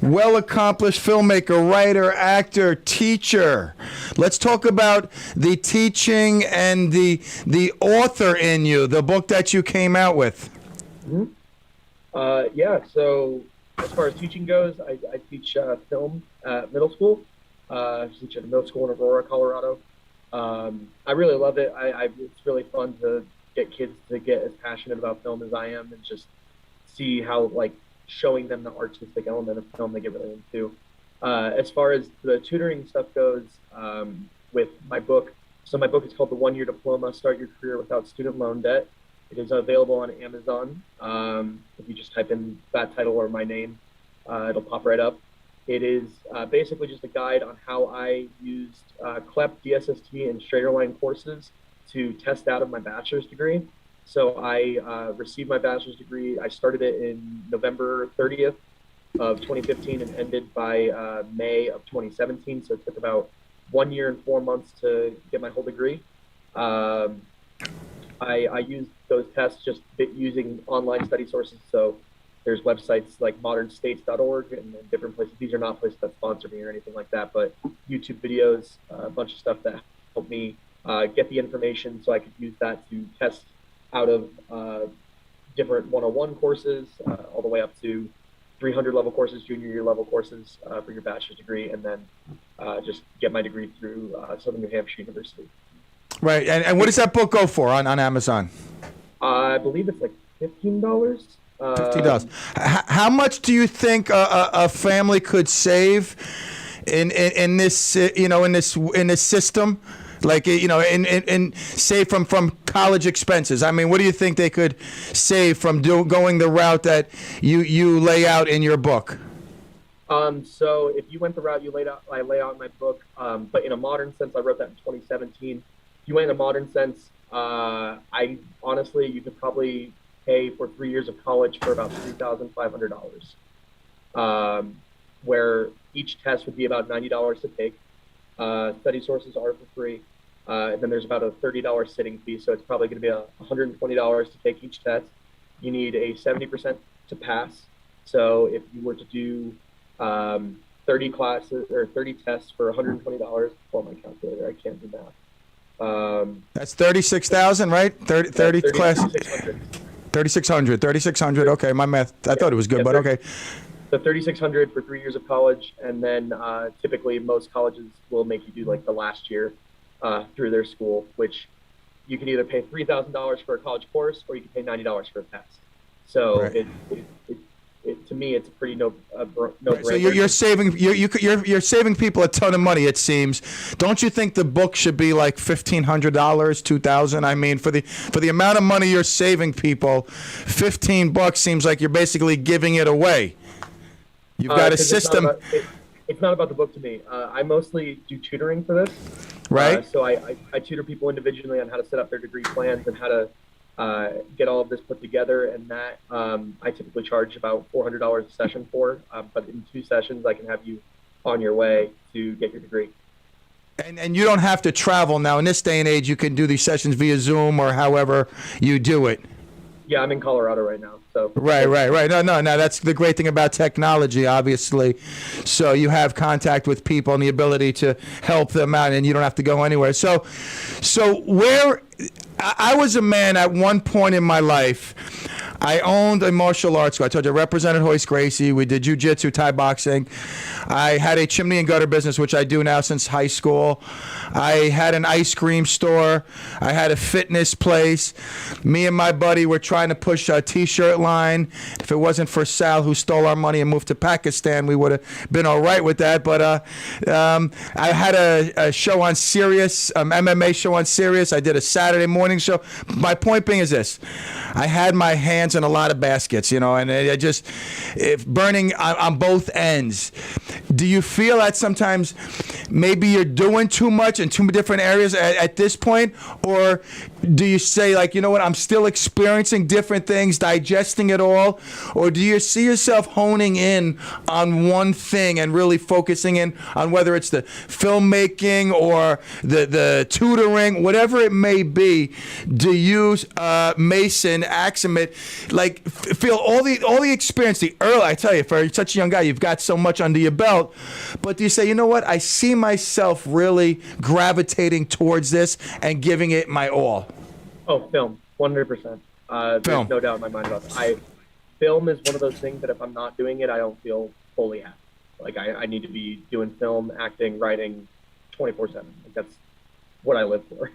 well-accomplished filmmaker, writer, actor, teacher. Let's talk about the teaching and the author in you, the book that you came out with.
Yeah, so as far as teaching goes, I teach film at middle school. I teach at a middle school in Aurora, Colorado. I really love it. It's really fun to get kids to get as passionate about film as I am and just see how, like, showing them the artistic element of film they get really into. As far as the tutoring stuff goes, with my book, so my book is called The 1-Year Diploma, Start Your Career Without Student Loan Debt. It is available on Amazon. If you just type in that title or my name, it'll pop right up. It is basically just a guide on how I used CLEP, DSST, and Straighterline courses to test out of my bachelor's degree. So I received my bachelor's degree. I started it in November 30th of 2015 and ended by May of 2017. So it took about 1 year and 4 months to get my whole degree. I used those tests just using online study sources. So there's websites like modernstates.org and different places. These are not places that sponsor me or anything like that, but YouTube videos, a bunch of stuff that helped me get the information so I could use that to test out of different 101 courses, all the way up to 300 level courses, junior year level courses for your bachelor's degree, and then just get my degree through Southern New Hampshire University.
Right, and what does that book go for on Amazon?
I believe it's like $15.
$15. How much do you think a family could save in this in this system? Like, and save from college expenses. I mean, what do you think they could save from going the route that you lay out in your book?
So if you went the route I lay out in my book, but in a modern sense, I wrote that in 2017. If you went in a modern sense, I honestly, you could probably pay for 3 years of college for about $3,500, where each test would be about $90 to take. Study sources are for free. And then there's about a $30 sitting fee, so it's probably going to be $120 to take each test. You need a 70% to pass. So if you were to do 30 classes or 30 tests for $120, pull my calculator, I can't do math.
That's 36,000, right? 30 class. 3,600. Okay, my math. I thought it was good, but okay.
So 3,600 for 3 years of college, and then typically most colleges will make you do like the last year through their school, which you can either pay $3,000 for a college course or you can pay $90 for a test. So
right.
To me, it's a pretty no
right. So you're saving people a ton of money, it seems. Don't you think the book should be like $1,500, $2,000? I mean, for the amount of money you're saving people, $15 seems like you're basically giving it away. You've got a system.
It's not about the book to me. I mostly do tutoring for this.
Right.
So I tutor people individually on how to set up their degree plans and how to get all of this put together. And that I typically charge about $400 a session for. But in 2 sessions, I can have you on your way to get your degree.
And you don't have to travel now. In this day and age, you can do these sessions via Zoom or however you do it.
Yeah, I'm in Colorado right now. So
Right. No. That's the great thing about technology, obviously. So you have contact with people and the ability to help them out, and you don't have to go anywhere. So where I was a man at one point in my life. I owned a martial arts school. I told you I represented Hoist Gracie. We did jiu-jitsu, Thai boxing. I had a chimney and gutter business, which I do now since high school. I had an ice cream store. I had a fitness place. Me and my buddy were trying to push a T-shirt line. If it wasn't for Sal, who stole our money and moved to Pakistan, we would have been all right with that. But I had a show on Sirius, MMA show on Sirius. I did a Saturday morning show. My point being is this. I had my hands in a lot of baskets, and I just burning on both ends. Do you feel that sometimes maybe you're doing too much in two different areas at this point? Or do you say, like, you know what, I'm still experiencing different things, digesting it all? Or do you see yourself honing in on one thing and really focusing in on whether it's the filmmaking or the tutoring, whatever it may be? Do you, Mason, Aximit, like feel all the experience, the early, I tell you, for such a young guy, you've got so much under your belt, but do you say, you know what, I see myself really gravitating towards this and giving it my all?
Oh, film, 100%. There's no doubt in my mind about that. Film is one of those things that if I'm not doing it, I don't feel fully happy. Like I need to be doing film, acting, writing 24/7. Like that's what I live for.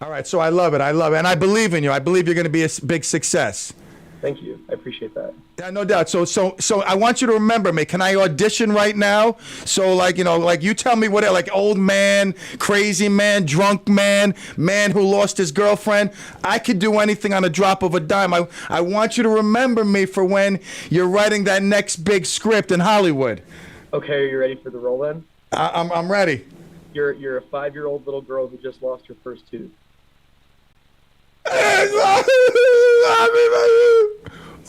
All right, so I love it, and I believe in you. I believe you're going to be a big success.
Thank you. I appreciate that.
Yeah, no doubt. So I want you to remember me. Can I audition right now? So like you tell me what, like old man, crazy man, drunk man, man who lost his girlfriend. I could do anything on a drop of a dime. I want you to remember me for when you're writing that next big script in Hollywood.
Okay, are you ready for the role then?
I'm ready.
You're a 5-year-old little girl who just lost her first tooth.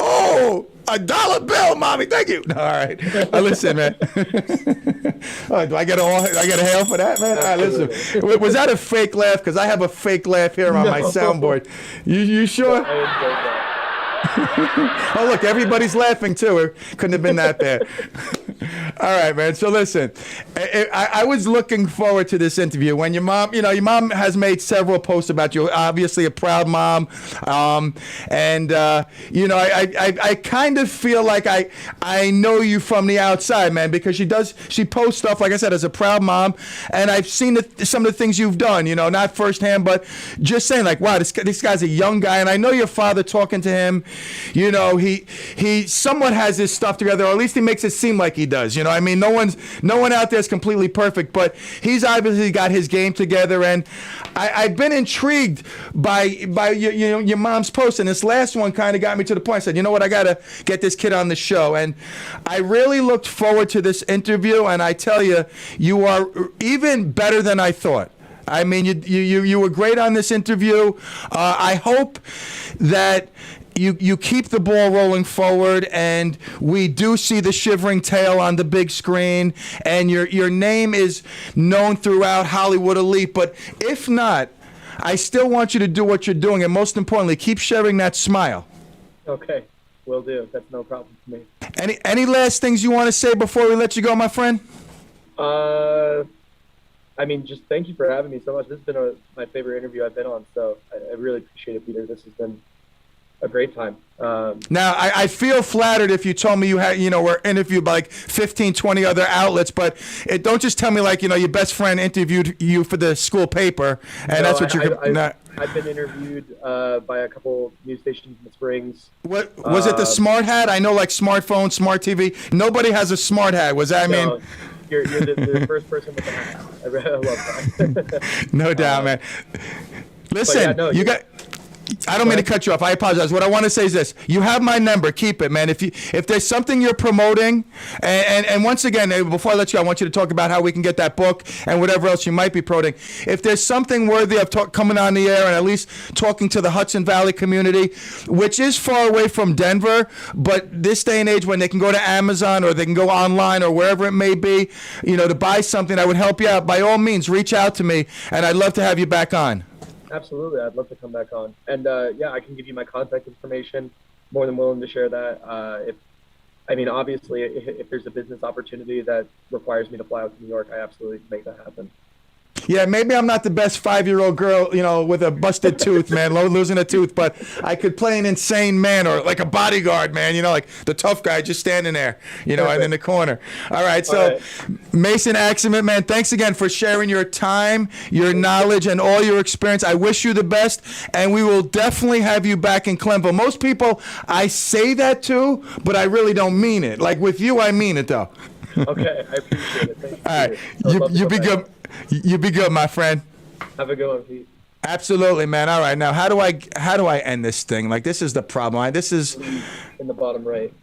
Oh,
$1 bill, mommy. Thank you. All right. Listen, man. Do I get a hail for that, man? All right, listen. Was that a fake laugh? Because I have a fake laugh here on my soundboard. You sure?
I enjoyed that.
Oh, look, everybody's laughing, too. It couldn't have been that bad. All right, man. So listen, I was looking forward to this interview. When your mom has made several posts about you, obviously a proud mom. I kind of feel like I know you from the outside, man, because she posts stuff, like I said, as a proud mom. And I've seen some of the things you've done, not firsthand, but just saying like, wow, this guy's a young guy. And I know your father talking to him, he somewhat has his stuff together, or at least he makes it seem like he does. I mean, no one out there is completely perfect, but he's obviously got his game together. And I've been intrigued by your mom's post, and this last one kind of got me to the point. I said, you know what, I got to get this kid on the show. And I really looked forward to this interview, and I tell you, you are even better than I thought. I mean, you were great on this interview. I hope that you keep the ball rolling forward, and we do see the Shivering Tail on the big screen, and your name is known throughout Hollywood elite. But if not, I still want you to do what you're doing, and most importantly, keep sharing that smile.
Okay, will do. That's no problem for me.
Any last things you want to say before we let you go, my friend?
I mean, just thank you for having me so much. This has been my favorite interview I've been on, so I really appreciate it, Peter. This has been a great time.
Now, I feel flattered if you told me you had, were interviewed by like 15, 20 other outlets, but don't just tell me like, your best friend interviewed you for the school paper, and that's what
I've been interviewed by a couple news stations in the Springs.
What was it? The Smart Hat? I know, like smartphone, smart TV. Nobody has a smart hat. Was that?
No, you're the first person with the hat. I love that.
No doubt, man. Listen, you got. I don't mean to cut you off. I apologize. What I want to say is this: you have my number. Keep it, man. If there's something you're promoting, and once again, before I let you, I want you to talk about how we can get that book and whatever else you might be promoting. If there's something worthy of coming on the air and at least talking to the Hudson Valley community, which is far away from Denver, but this day and age when they can go to Amazon or they can go online or wherever it may be, to buy something that would help you out, by all means, reach out to me, and I'd love to have you back on.
Absolutely. I'd love to come back on. And, I can give you my contact information. More than willing to share that. Obviously, if there's a business opportunity that requires me to fly out to New York, I absolutely can make that happen.
Yeah, maybe I'm not the best 5-year-old girl, with a busted tooth, man, losing a tooth, but I could play an insane man or like a bodyguard, man, like the tough guy just standing there, and in the corner. All right, so Mason Axelman, man, thanks again for sharing your time, your knowledge, and all your experience. I wish you the best, and we will definitely have you back in Clemville. Most people, I say that to, but I really don't mean it. Like with you, I mean it, though.
Okay, I appreciate it. Thank you.
All right, you be good. You be good, my friend.
Have a good one, Pete.
Absolutely, man. All right, now how do I end this thing? Like, this is the problem. This is
in the bottom right.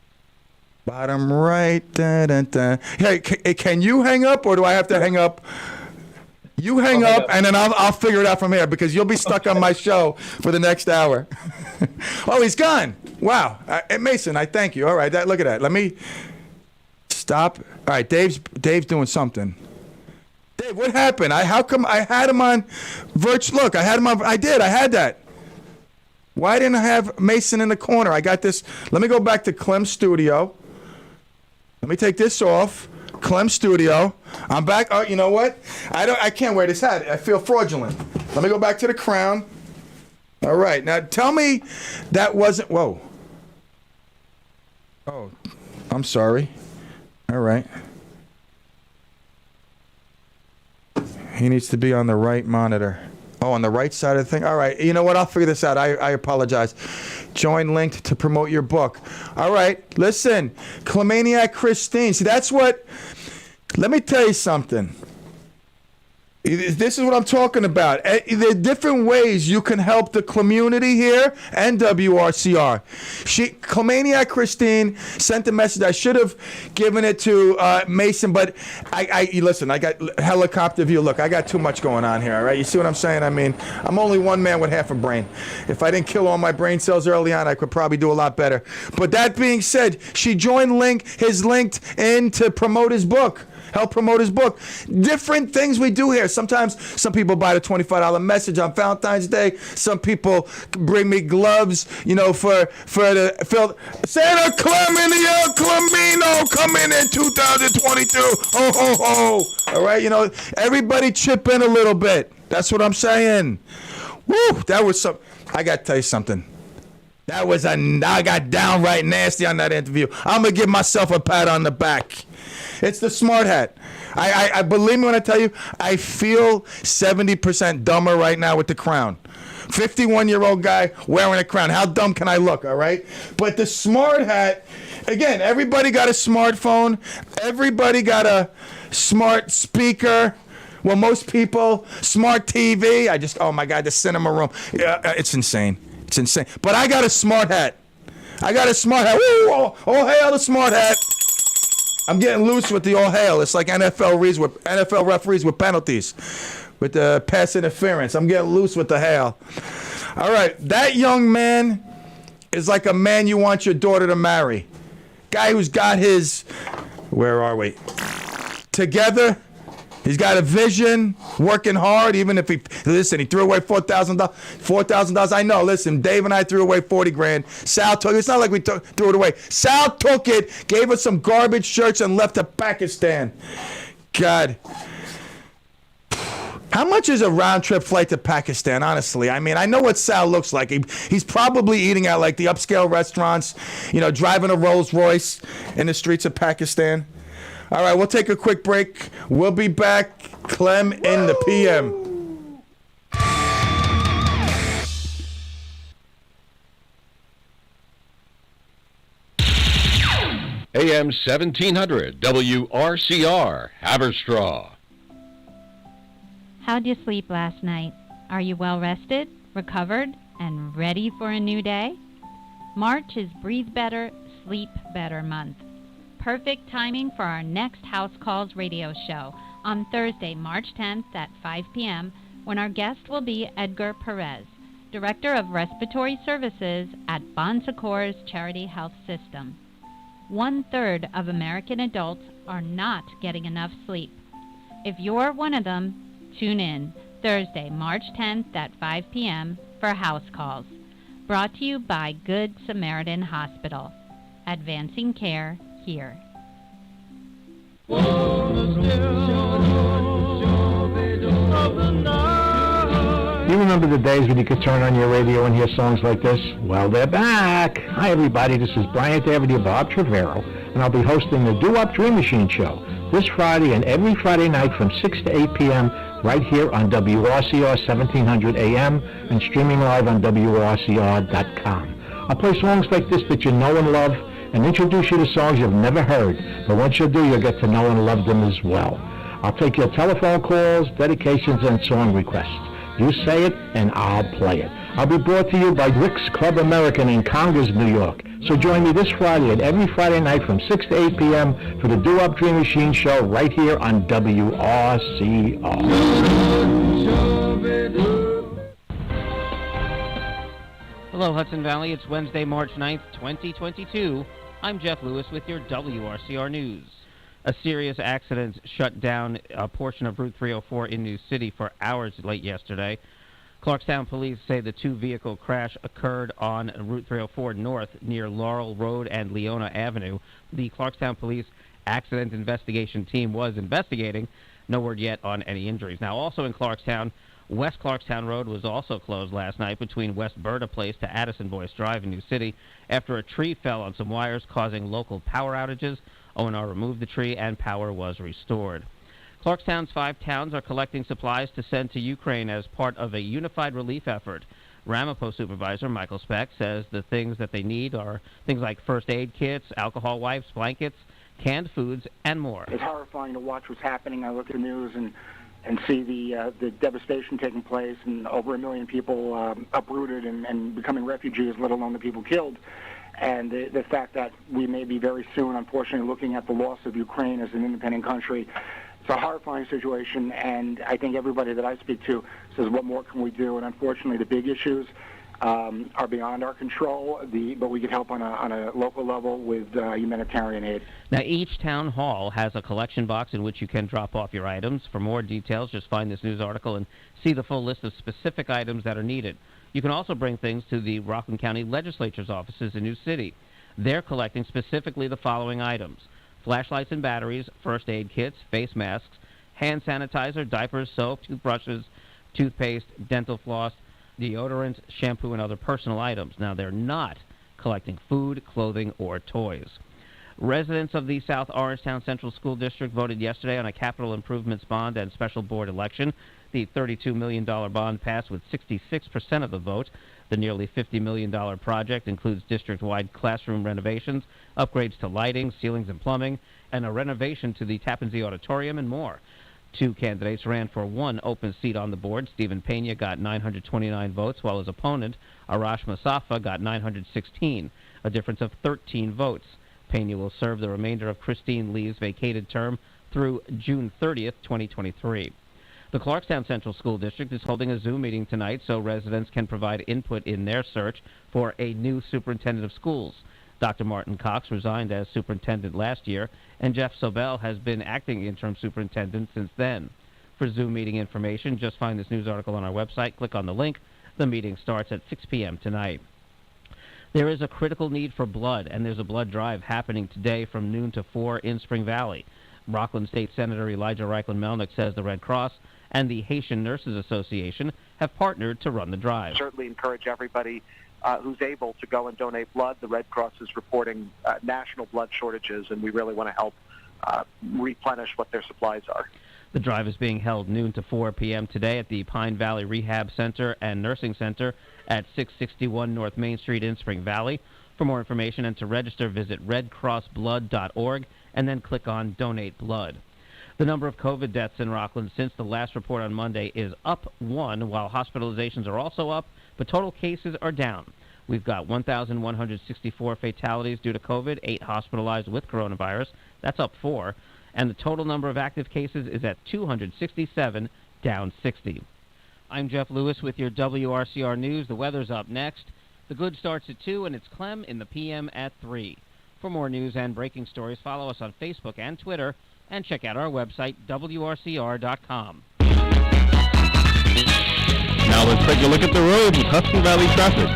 Bottom right. Dun, dun, dun. Hey, can you hang up, or do I have to hang up? You hang up, and then I'll figure it out from here, because you'll be stuck on my show for the next hour. Oh, he's gone. Wow. Mason, I thank you. All right, look at that. Let me stop. All right, Dave's doing something. Dave, what happened? How come I had him on virtual? Look, I had him on. I had that. Why didn't I have Mason in the corner? I got this. Let me go back to Clem's studio. Let me take this off. Clem Studio. I'm back. Oh, you know what? I can't wear this hat. I feel fraudulent. Let me go back to the crown. All right. Now tell me that wasn't. Whoa. Oh, I'm sorry. All right. He needs to be on the right monitor. Oh, on the right side of the thing? All right. You know what? I'll figure this out. I apologize. Join linked to promote your book. All right. Listen, Clemaniac Christine. See, that's what... Let me tell you something. This is what I'm talking about. There are different ways you can help the community here and WRCR. Clemaniac Christine sent a message. I should have given it to Mason, but listen, I got helicopter view. Look, I got too much going on here, all right? You see what I'm saying? I mean, I'm only one man with half a brain. If I didn't kill all my brain cells early on, I could probably do a lot better. But that being said, she joined his LinkedIn to promote his book. Help promote his book. Different things we do here. Sometimes some people buy the $25 message on Valentine's Day. Some people bring me gloves, for the Santa Clem in the El Clemino coming in 2022. Ho ho ho! All right, everybody chip in a little bit. That's what I'm saying. Woo! That was some. I got to tell you something. I got downright nasty on that interview. I'm gonna give myself a pat on the back. It's the smart hat. I believe me when I tell you, I feel 70% dumber right now with the crown. 51-year-old guy wearing a crown. How dumb can I look, all right? But the smart hat, again, everybody got a smartphone. Everybody got a smart speaker. Well, most people, smart TV. Oh my God, the cinema room. Yeah, it's insane. It's insane. But I got a smart hat. Woo! Oh, hail the smart hat. I'm getting loose with the all hail. It's like NFL referees with penalties, with the pass interference. I'm getting loose with the hail. All right, that young man is like a man you want your daughter to marry. Guy who's got his, where are we? Together. He's got a vision, working hard, even if he threw away $4,000. I know, listen, Dave and I threw away 40 grand. Sal took it. It's not like we threw it away. Sal took it, gave us some garbage shirts, and left to Pakistan. God. How much is a round-trip flight to Pakistan, honestly? I mean, I know what Sal looks like. He's probably eating at, like, the upscale restaurants, driving a Rolls Royce in the streets of Pakistan. All right, we'll take a quick break. We'll be back. Clem in the PM.
AM 1700 WRCR Haverstraw.
How'd you sleep last night? Are you well rested, recovered, and ready for a new day? March is Breathe Better, Sleep Better month. Perfect timing for our next House Calls radio show on Thursday, March 10th at 5 p.m. when our guest will be Edgar Perez, Director of Respiratory Services at Bon Secours Charity Health System. 1/3 of American adults are not getting enough sleep. If you're one of them, tune in Thursday, March 10th at 5 p.m. for House Calls. Brought to you by Good Samaritan Hospital. Advancing care here.
You remember the days when you could turn on your radio and hear songs like this? Well, they're back. Hi, everybody. This is Bryant Avenue Bob Trevero, and I'll be hosting the Do Up Dream Machine Show this Friday and every Friday night from 6 to 8 p.m. right here on WRCR 1700 AM and streaming live on WRCR.com. I'll play songs like this that you know and love and introduce you to songs you've never heard, but once you do, you'll get to know and love them as well. I'll take your telephone calls, dedications, and song requests. You say it, and I'll play it. I'll be brought to you by Rick's Club American in Congers, New York. So join me this Friday and every Friday night from 6 to 8 p.m. for the Do Up Dream Machine Show right here on WRCR.
Hello, Hudson Valley. It's Wednesday, March 9th, 2022. I'm Jeff Lewis with your WRCR News. A serious accident shut down a portion of Route 304 in New City for hours late yesterday. Clarkstown police say the two-vehicle crash occurred on Route 304 North near Laurel Road and Leona Avenue. The Clarkstown Police Accident Investigation Team was investigating. No word yet on any injuries. Now, also in Clarkstown, West Clarkstown Road was also closed last night between West Berta Place to Addison Boyce Drive in New City after a tree fell on some wires causing local power outages. O&R removed the tree and power was restored. Clarkstown's 5 towns are collecting supplies to send to Ukraine as part of a unified relief effort. Ramapo Supervisor Michael Speck says the things that they need are things like first aid kits, alcohol wipes, blankets, canned foods, and more.
It's horrifying to watch what's happening. I look at the news and and see the devastation taking place and over 1 million people uprooted and becoming refugees, let alone the people killed. And the fact that we may be very soon, unfortunately, looking at the loss of Ukraine as an independent country. It's a horrifying situation, and I think everybody that I speak to says, what more can we do? And unfortunately, the big issues are beyond our control, but we could help on a local level with humanitarian aid.
Now, each town hall has a collection box in which you can drop off your items. For more details, just find this news article and see the full list of specific items that are needed. You can also bring things to the Rockland County Legislature's offices in New City. They're collecting specifically the following items: flashlights and batteries, first aid kits, face masks, hand sanitizer, diapers, soap, toothbrushes, toothpaste, dental floss, deodorant, shampoo, and other personal items. Now, they're not collecting food, clothing, or toys. Residents of the South Orangetown Central School District voted yesterday on a capital improvements bond and special board election. The $32 million bond passed with 66% of the vote. The nearly $50 million project includes district-wide classroom renovations, upgrades to lighting, ceilings, and plumbing, and a renovation to the Tappan Zee Auditorium and more. 2 candidates ran for 1 open seat on the board. Stephen Pena got 929 votes, while his opponent, Arash Musafa, got 916, a difference of 13 votes. Pena will serve the remainder of Christine Lee's vacated term through June 30th, 2023. The Clarkstown Central School District is holding a Zoom meeting tonight so residents can provide input in their search for a new superintendent of schools. Dr. Martin Cox resigned as superintendent last year, and Jeff Sobel has been acting interim superintendent since then. For Zoom meeting information, just find this news article on our website. Click on the link. The meeting starts at 6 p.m. tonight. There is a critical need for blood, and there's a blood drive happening today from noon to 4 in Spring Valley. Rockland State Senator Elijah Reichlin-Melnick says the Red Cross and the Haitian Nurses Association have partnered to run the drive.
Certainly encourage everybody who's able to go and donate blood. The Red Cross is reporting national blood shortages, and we really want to help replenish what their supplies are.
The drive is being held noon to 4 p.m. today at the Pine Valley Rehab Center and Nursing Center at 661 North Main Street in Spring Valley. For more information and to register, visit redcrossblood.org and then click on Donate Blood. The number of COVID deaths in Rockland since the last report on Monday is up 1, while hospitalizations are also up, but total cases are down. We've got 1,164 fatalities due to COVID, 8 hospitalized with coronavirus. That's up 4. And the total number of active cases is at 267, down 60. I'm Jeff Lewis with your WRCR News. The weather's up next. The good starts at 2, and it's Clem in the PM at 3. For more news and breaking stories, follow us on Facebook and Twitter, and check out our website, WRCR.com.
Now let's take a look at the road with Hudson Valley traffic.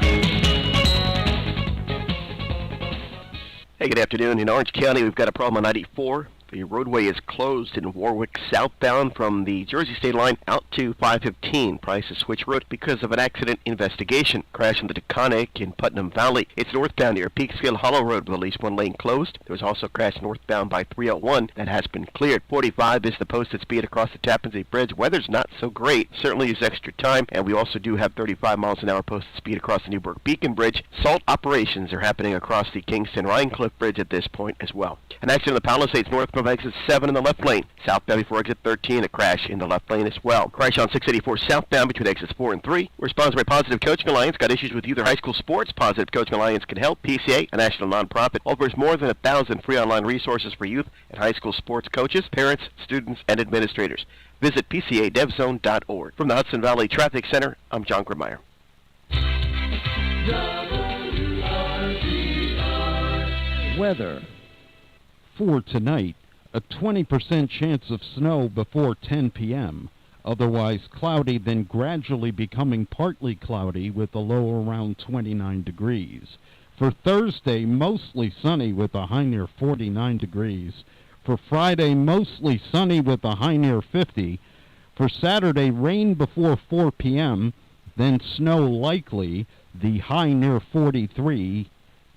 Hey, good afternoon. In Orange County, we've got a problem on 94. The roadway is closed in Warwick southbound from the Jersey state line out to 515 Price Switch Road because of an accident investigation. Crash in the Taconic in Putnam Valley. It's northbound near Peekskill Hollow Road with at least 1 lane closed. There was also a crash northbound by 301 that has been cleared. 45 is the posted speed across the Tappan Zee Bridge. Weather's not so great. Certainly use extra time, and we also do have 35 miles an hour posted speed across the Newburgh Beacon Bridge. Salt operations are happening across the Kingston Rhinecliff Bridge at this point as well. An accident in the Palisades north of exit 7 in the left lane. Southbound before exit 13, a crash in the left lane as well. Crash on 684 southbound between exits 4 and 3. We're sponsored by Positive Coaching Alliance. Got issues with either high school sports? Positive Coaching Alliance can help. PCA, a national nonprofit, offers more than 1,000 free online resources for youth and high school sports coaches, parents, students, and administrators. Visit PCADevZone.org. From the Hudson Valley Traffic Center, I'm John Grimmeyer.
Weather. For tonight, a 20% chance of snow before 10 p.m., otherwise cloudy, then gradually becoming partly cloudy with a low around 29 degrees. For Thursday, mostly sunny with a high near 49 degrees. For Friday, mostly sunny with a high near 50. For Saturday, rain before 4 p.m., then snow likely, the high near 43.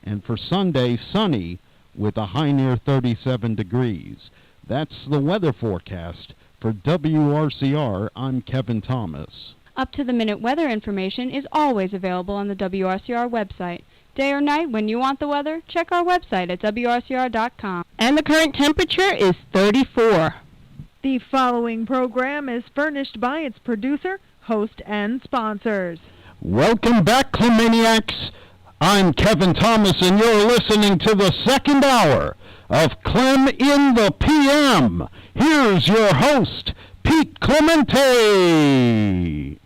And for Sunday, sunny with a high near 37 degrees. That's the weather forecast. For WRCR, I'm Kevin Thomas.
Up-to-the-minute weather information is always available on the WRCR website. Day or night, when you want the weather, check our website at WRCR.com. And the current temperature is 34.
The following program is furnished by its producer, host, and sponsors.
Welcome back, Clemaniacs. I'm Kevin Thomas, and you're listening to the second hour of Clem in the PM. Here's your host, Pete Clemente.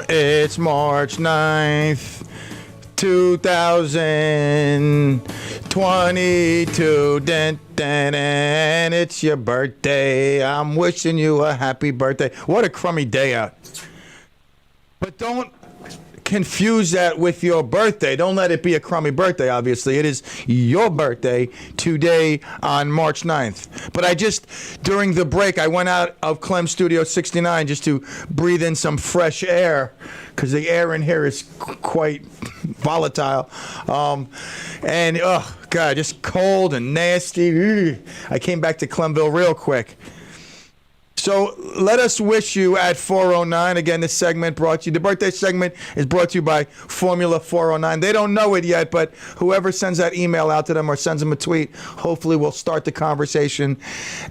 It's March 9th, 2022, and it's your birthday. I'm wishing you a happy birthday. What a crummy day out. But don't confuse that with your birthday. Don't let it be a crummy birthday, obviously. It is your birthday today on March 9th. But during the break, I went out of Clem Studio 69 just to breathe in some fresh air, because the air in here is quite volatile. And, oh, God, just cold and nasty. I came back to Clemville real quick. So let us wish you at 409. Again, this segment the birthday segment is brought to you by Formula 409. They don't know it yet, but whoever sends that email out to them or sends them a tweet, hopefully we'll start the conversation,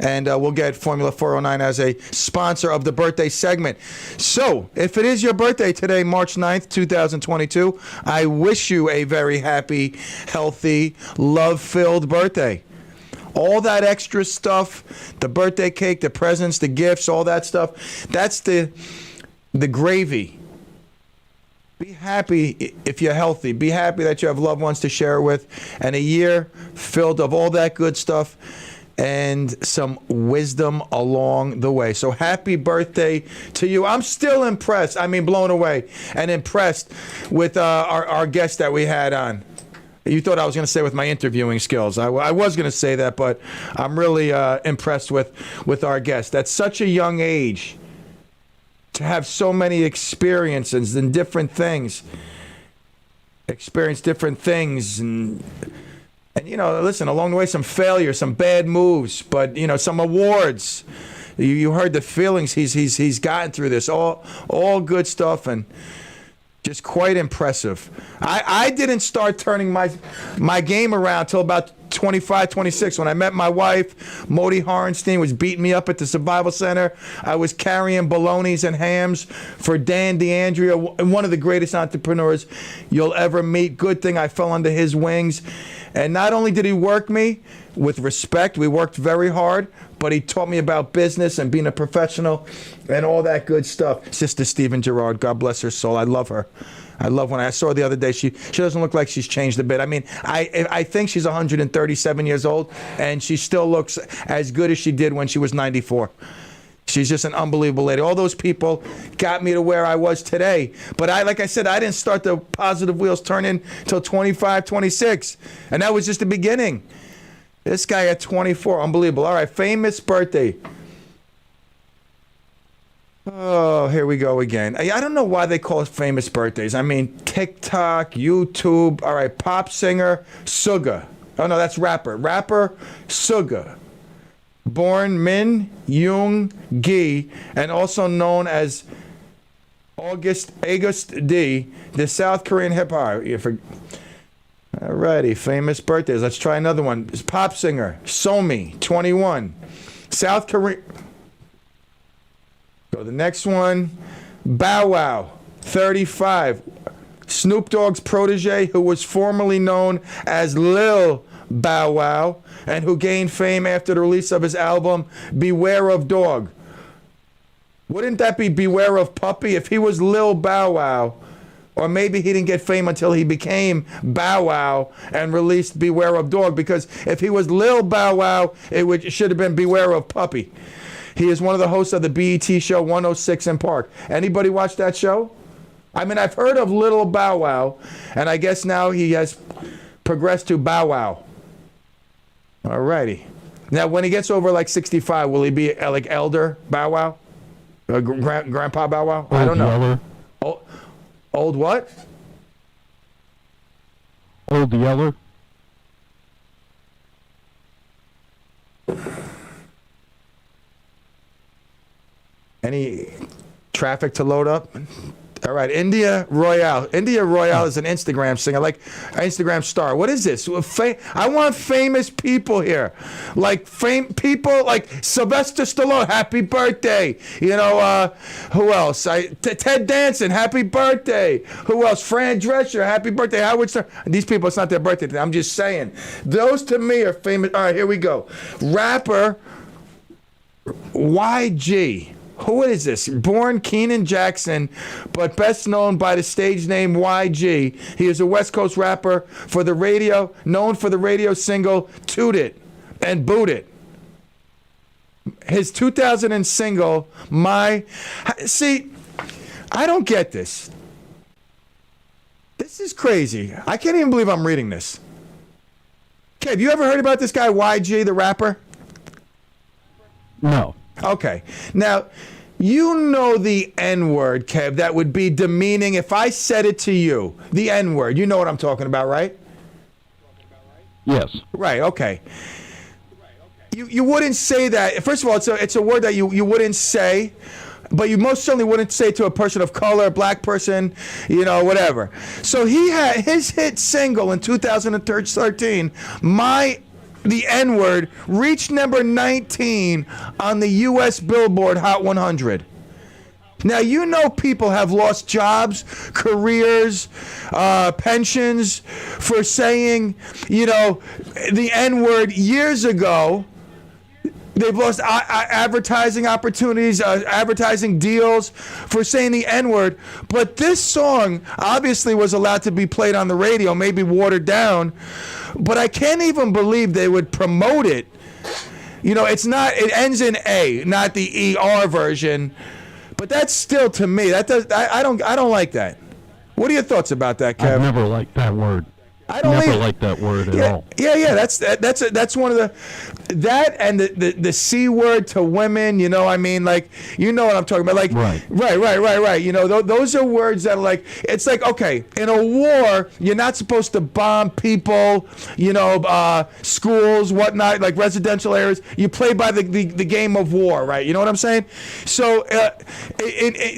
and we'll get Formula 409 as a sponsor of the birthday segment. So if it is your birthday today, March 9th, 2022, I wish you a very happy, healthy, love-filled birthday. All that extra stuff, the birthday cake, the presents, the gifts, all that stuff, that's the gravy. Be happy if you're healthy. Be happy that you have loved ones to share it with, and a year filled of all that good stuff and some wisdom along the way. So happy birthday to you. I'm still impressed, blown away and impressed with our guest that we had on. You thought I was going to say with my interviewing skills. I was going to say that, but I'm really impressed with our guest. At such a young age, to have so many experiences and different things. Experience different things. And listen, along the way, some failures, some bad moves, but, some awards. You heard the feelings he's gotten through this. All good stuff, and just quite impressive. I didn't start turning my game around till about 25, 26. When I met my wife, Modi Horenstein was beating me up at the Survival Center. I was carrying bolognas and hams for Dan DeAndrea, one of the greatest entrepreneurs you'll ever meet. Good thing I fell under his wings. And not only did he work me with respect, we worked very hard, but he taught me about business and being a professional and all that good stuff. Sister Stephen Gerard, God bless her soul. I love her. I love when I saw her the other day. She doesn't look like she's changed a bit. I think she's 137 years old, and she still looks as good as she did when she was 94. She's just an unbelievable lady. All those people got me to where I was today. But like I said, I didn't start the positive wheels turning until 25, 26. And that was just the beginning. This guy at 24, unbelievable. All right, famous birthday. Oh, here we go again. I don't know why they call it famous birthdays. TikTok, YouTube. All right, pop singer, Suga. Oh, no, that's rapper. Rapper, Suga. Born Min Young Gi, and also known as August D, the South Korean hip-hop. Alrighty, famous birthdays. Let's try another one. Pop singer, Somi, 21. South Korea. Go to the next one. Bow Wow, 35. Snoop Dogg's protege, who was formerly known as Lil Bow Wow, and who gained fame after the release of his album Beware of Dog. Wouldn't that be Beware of Puppy if he was Lil Bow Wow? Or maybe he didn't get fame until he became Bow Wow and released Beware of Dog, because if he was Lil Bow Wow, it should have been Beware of Puppy. He is one of the hosts of the BET show 106 in Park. Anybody watch that show? I mean, I've heard of Little Bow Wow, and I guess now he has progressed to Bow Wow. All righty. Now, when he gets over like 65, will he be like Elder Bow Wow? Grandpa Bow Wow? I don't know. Old what?
Old Yeller.
Any traffic to load up? All right, India Royale. India Royale is an Instagram singer, like an Instagram star. What is this? I want famous people here, like people like Sylvester Stallone. Happy birthday! You know who else? Ted Danson. Happy birthday! Who else? Fran Drescher. Happy birthday! Howard Stern. These people, it's not their birthday today. I'm just saying. Those to me are famous. All right, here we go. Rapper YG. Who is this? Born Keenan Jackson, but best known by the stage name YG. He is a West Coast rapper for the radio, known for the radio single Toot It and Boot It. His 2000 single, See, I don't get this. This is crazy. I can't even believe I'm reading this. Okay, have you ever heard about this guy YG, the rapper?
No.
Okay. Now, you know the N-word, Kev, that would be demeaning if I said it to you. The N-word. You know what I'm talking about, right?
Yes.
Right, okay. You wouldn't say that. First of all, it's a word that you wouldn't say, but you most certainly wouldn't say to a person of color, black person, you know, whatever. So he had his hit single in 2013, The N-word, reached number 19 on the U.S. Billboard Hot 100. Now, you know people have lost jobs, careers, pensions for saying, you know, the N-word years ago. They've lost advertising opportunities, advertising deals for saying the N-word. But this song obviously was allowed to be played on the radio, maybe watered down. But I can't even believe they would promote it. You know, it ends in A, not the ER version. But that's still, to me, I don't like that. What are your thoughts about that, Kev?
I've never liked that word.
I don't
never liked that word at all.
Yeah. That's one of that and the C word to women. You know, I mean, like, you know what I'm talking about. Like, right. You know, those are words that are like, it's like, okay, in a war, you're not supposed to bomb people. You know, schools, whatnot, like residential areas. You play by the game of war, right? You know what I'm saying? So,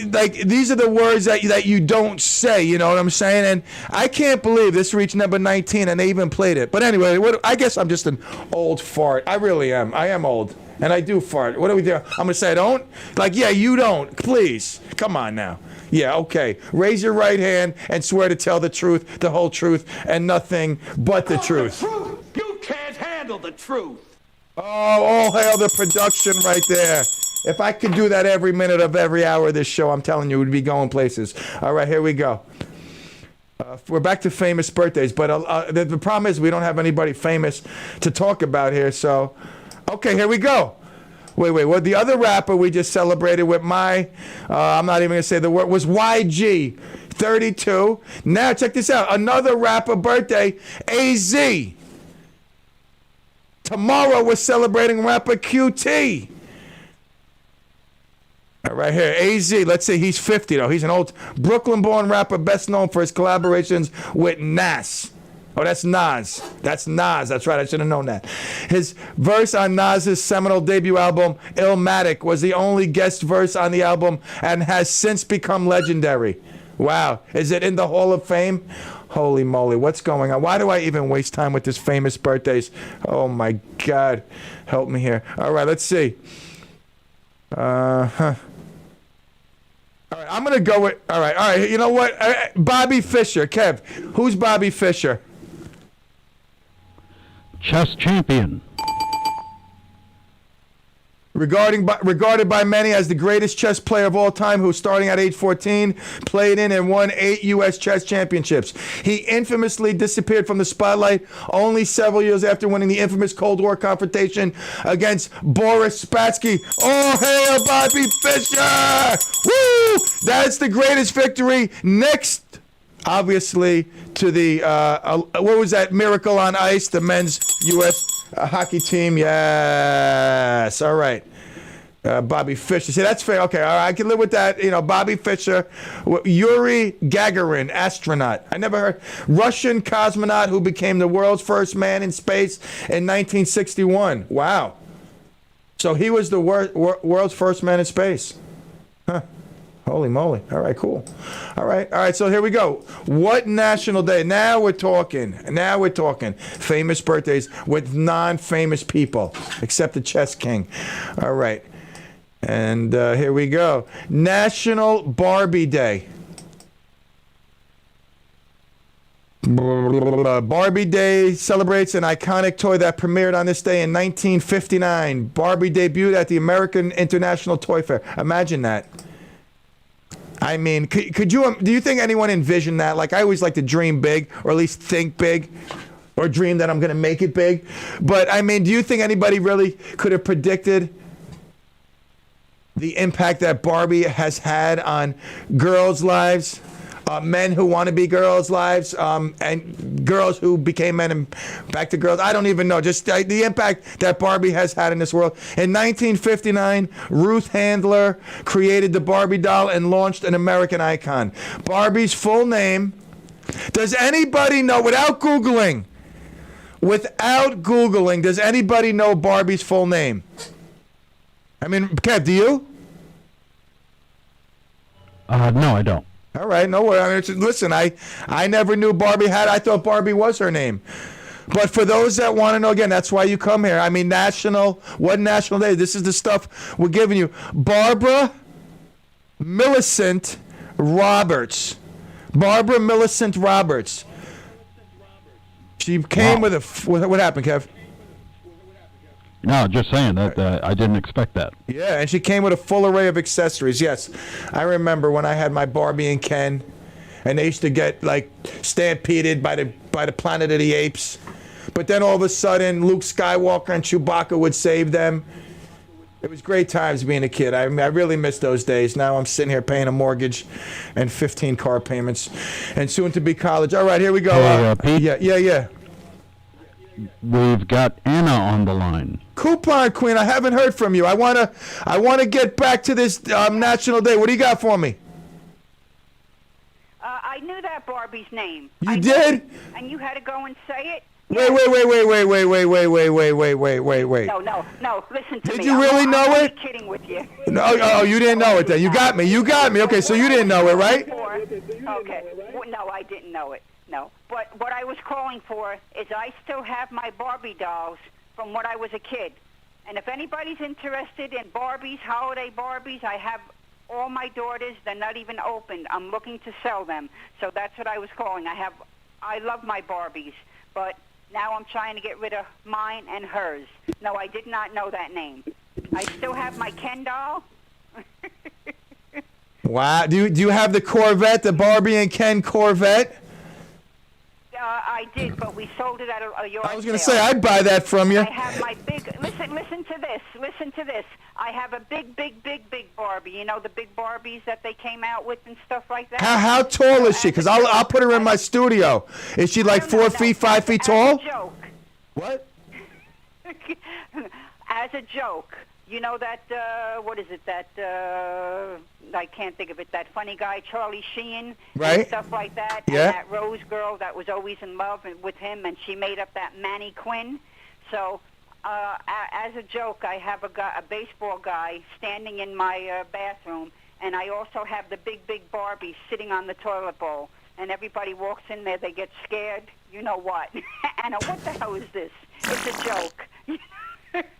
like, these are the words that you don't say. You know what I'm saying? And I can't believe this reached number 19 and they even played it. But anyway, I guess I'm just an old fart. I really am. I am old. And I do fart. What do we do? I'm going to say I don't? Like, yeah, you don't. Please. Come on now. Yeah, okay. Raise your right hand and swear to tell the truth, the whole truth, and nothing but the truth.
You can't handle the truth.
Oh, all hail the production right there. If I could do that every minute of every hour of this show, I'm telling you, we'd be going places. All right, here we go. We're back to famous birthdays, but the problem is we don't have anybody famous to talk about here. So, okay, here we go. Wait. Well, the other rapper we just celebrated with I'm not even going to say the word, was YG, 32. Now, check this out. Another rapper birthday, AZ. Tomorrow, we're celebrating rapper QT. Right here, AZ, let's say he's 50, though. He's an old Brooklyn-born rapper, best known for his collaborations with Nas. Oh, that's Nas. That's Nas. That's right. I should have known that. His verse on Nas's seminal debut album, Illmatic, was the only guest verse on the album and has since become legendary. Wow. Is it in the Hall of Fame? Holy moly. What's going on? Why do I even waste time with this famous birthdays? Oh, my God. Help me here. All right, let's see. All right, I'm going to go with, all right, you know what? Bobby Fischer, Kev. Who's Bobby Fischer?
Chess champion.
Regarded by many as the greatest chess player of all time, who starting at age 14, played in and won 8 U.S. chess championships. He infamously disappeared from the spotlight only several years after winning the infamous Cold War confrontation against Boris Spassky. Oh, hail Bobby Fischer! Woo! That's the greatest victory. Next, obviously, to the, what was that, Miracle on Ice, the men's U.S. Hockey team. Yes. All right. Bobby Fischer. See, that's fair. Okay, all right, I can live with that. You know, Bobby Fischer, Yuri Gagarin, astronaut. I never heard. Russian cosmonaut who became the world's first man in space in 1961. Wow. So he was the world's first man in space. Huh. Holy moly. All right, cool. All right, so here we go. What national day? Now we're talking. Famous birthdays with non-famous people, except the chess king. All right. And here we go. National Barbie Day. Barbie Day celebrates an iconic toy that premiered on this day in 1959. Barbie debuted at the American International Toy Fair. Imagine that. I mean, could you? Do you think anyone envisioned that? Like, I always like to dream big, or at least think big, or dream that I'm going to make it big. But I mean, do you think anybody really could have predicted the impact that Barbie has had on girls' lives, men who want to be girls' lives, and girls who became men and back to girls? I don't even know. Just the impact that Barbie has had in this world. In 1959, Ruth Handler created the Barbie doll and launched an American icon. Barbie's full name. Does anybody know, without Googling, does anybody know Barbie's full name? I mean, Kev, do you?
No, I don't.
All right, no worry. I mean, listen, I never knew Barbie had. I thought Barbie was her name. But for those that want to know, again, that's why you come here. I mean, what national day? This is the stuff we're giving you. Barbara Millicent Roberts. Barbara Millicent Roberts. She came with what happened, Kev?
No, just saying that I didn't expect that.
Yeah, and she came with a full array of accessories. Yes, I remember when I had my Barbie and Ken, and they used to get like stampeded by the Planet of the Apes. But then all of a sudden, Luke Skywalker and Chewbacca would save them. It was great times being a kid. I really miss those days. Now I'm sitting here paying a mortgage and 15 car payments, and soon to be college. All right, here we go.
Hey, Pete?
Yeah.
We've got Anna on the line.
Coupon Queen, I haven't heard from you. I wanna get back to this National Day. What do you got for me?
I knew that Barbie's name.
You did?
And you had to go and say it?
Wait.
No, listen to me.
Did you really know
I'm
it?
kidding with you.
No, you didn't know it then. You got me. Okay, so you didn't know it, right?
Okay. Well, no, I didn't know it. No. But what I was calling for is I still have my Barbie dolls from when I was a kid. And if anybody's interested in Barbies, holiday Barbies, I have all my daughters. They're not even opened. I'm looking to sell them. So that's what I was calling. I love my Barbies, but now I'm trying to get rid of mine and hers. No, I did not know that name. I still have my Ken doll.
Wow. Do you have the Corvette, the Barbie and Ken Corvette?
I did, but we sold it at a yard sale.
I was going to say, I'd buy that from you.
I have my big, listen to this. I have a big Barbie. You know, the big Barbies that they came out with and stuff like that?
How tall is she? Because I'll put her in my studio. Is she like 4 feet, 5 feet tall?
As a joke.
What?
As a joke. You know that, what is it, I can't think of it, that funny guy, Charlie Sheen,
right?
And stuff like that,
yeah.
And that Rose girl that was always in love with him, and she made up that Manny Quinn. So, as a joke, I have a baseball guy standing in my bathroom, and I also have the big Barbie sitting on the toilet bowl, and everybody walks in there, they get scared, you know what. Anna, what the hell is this? It's a joke.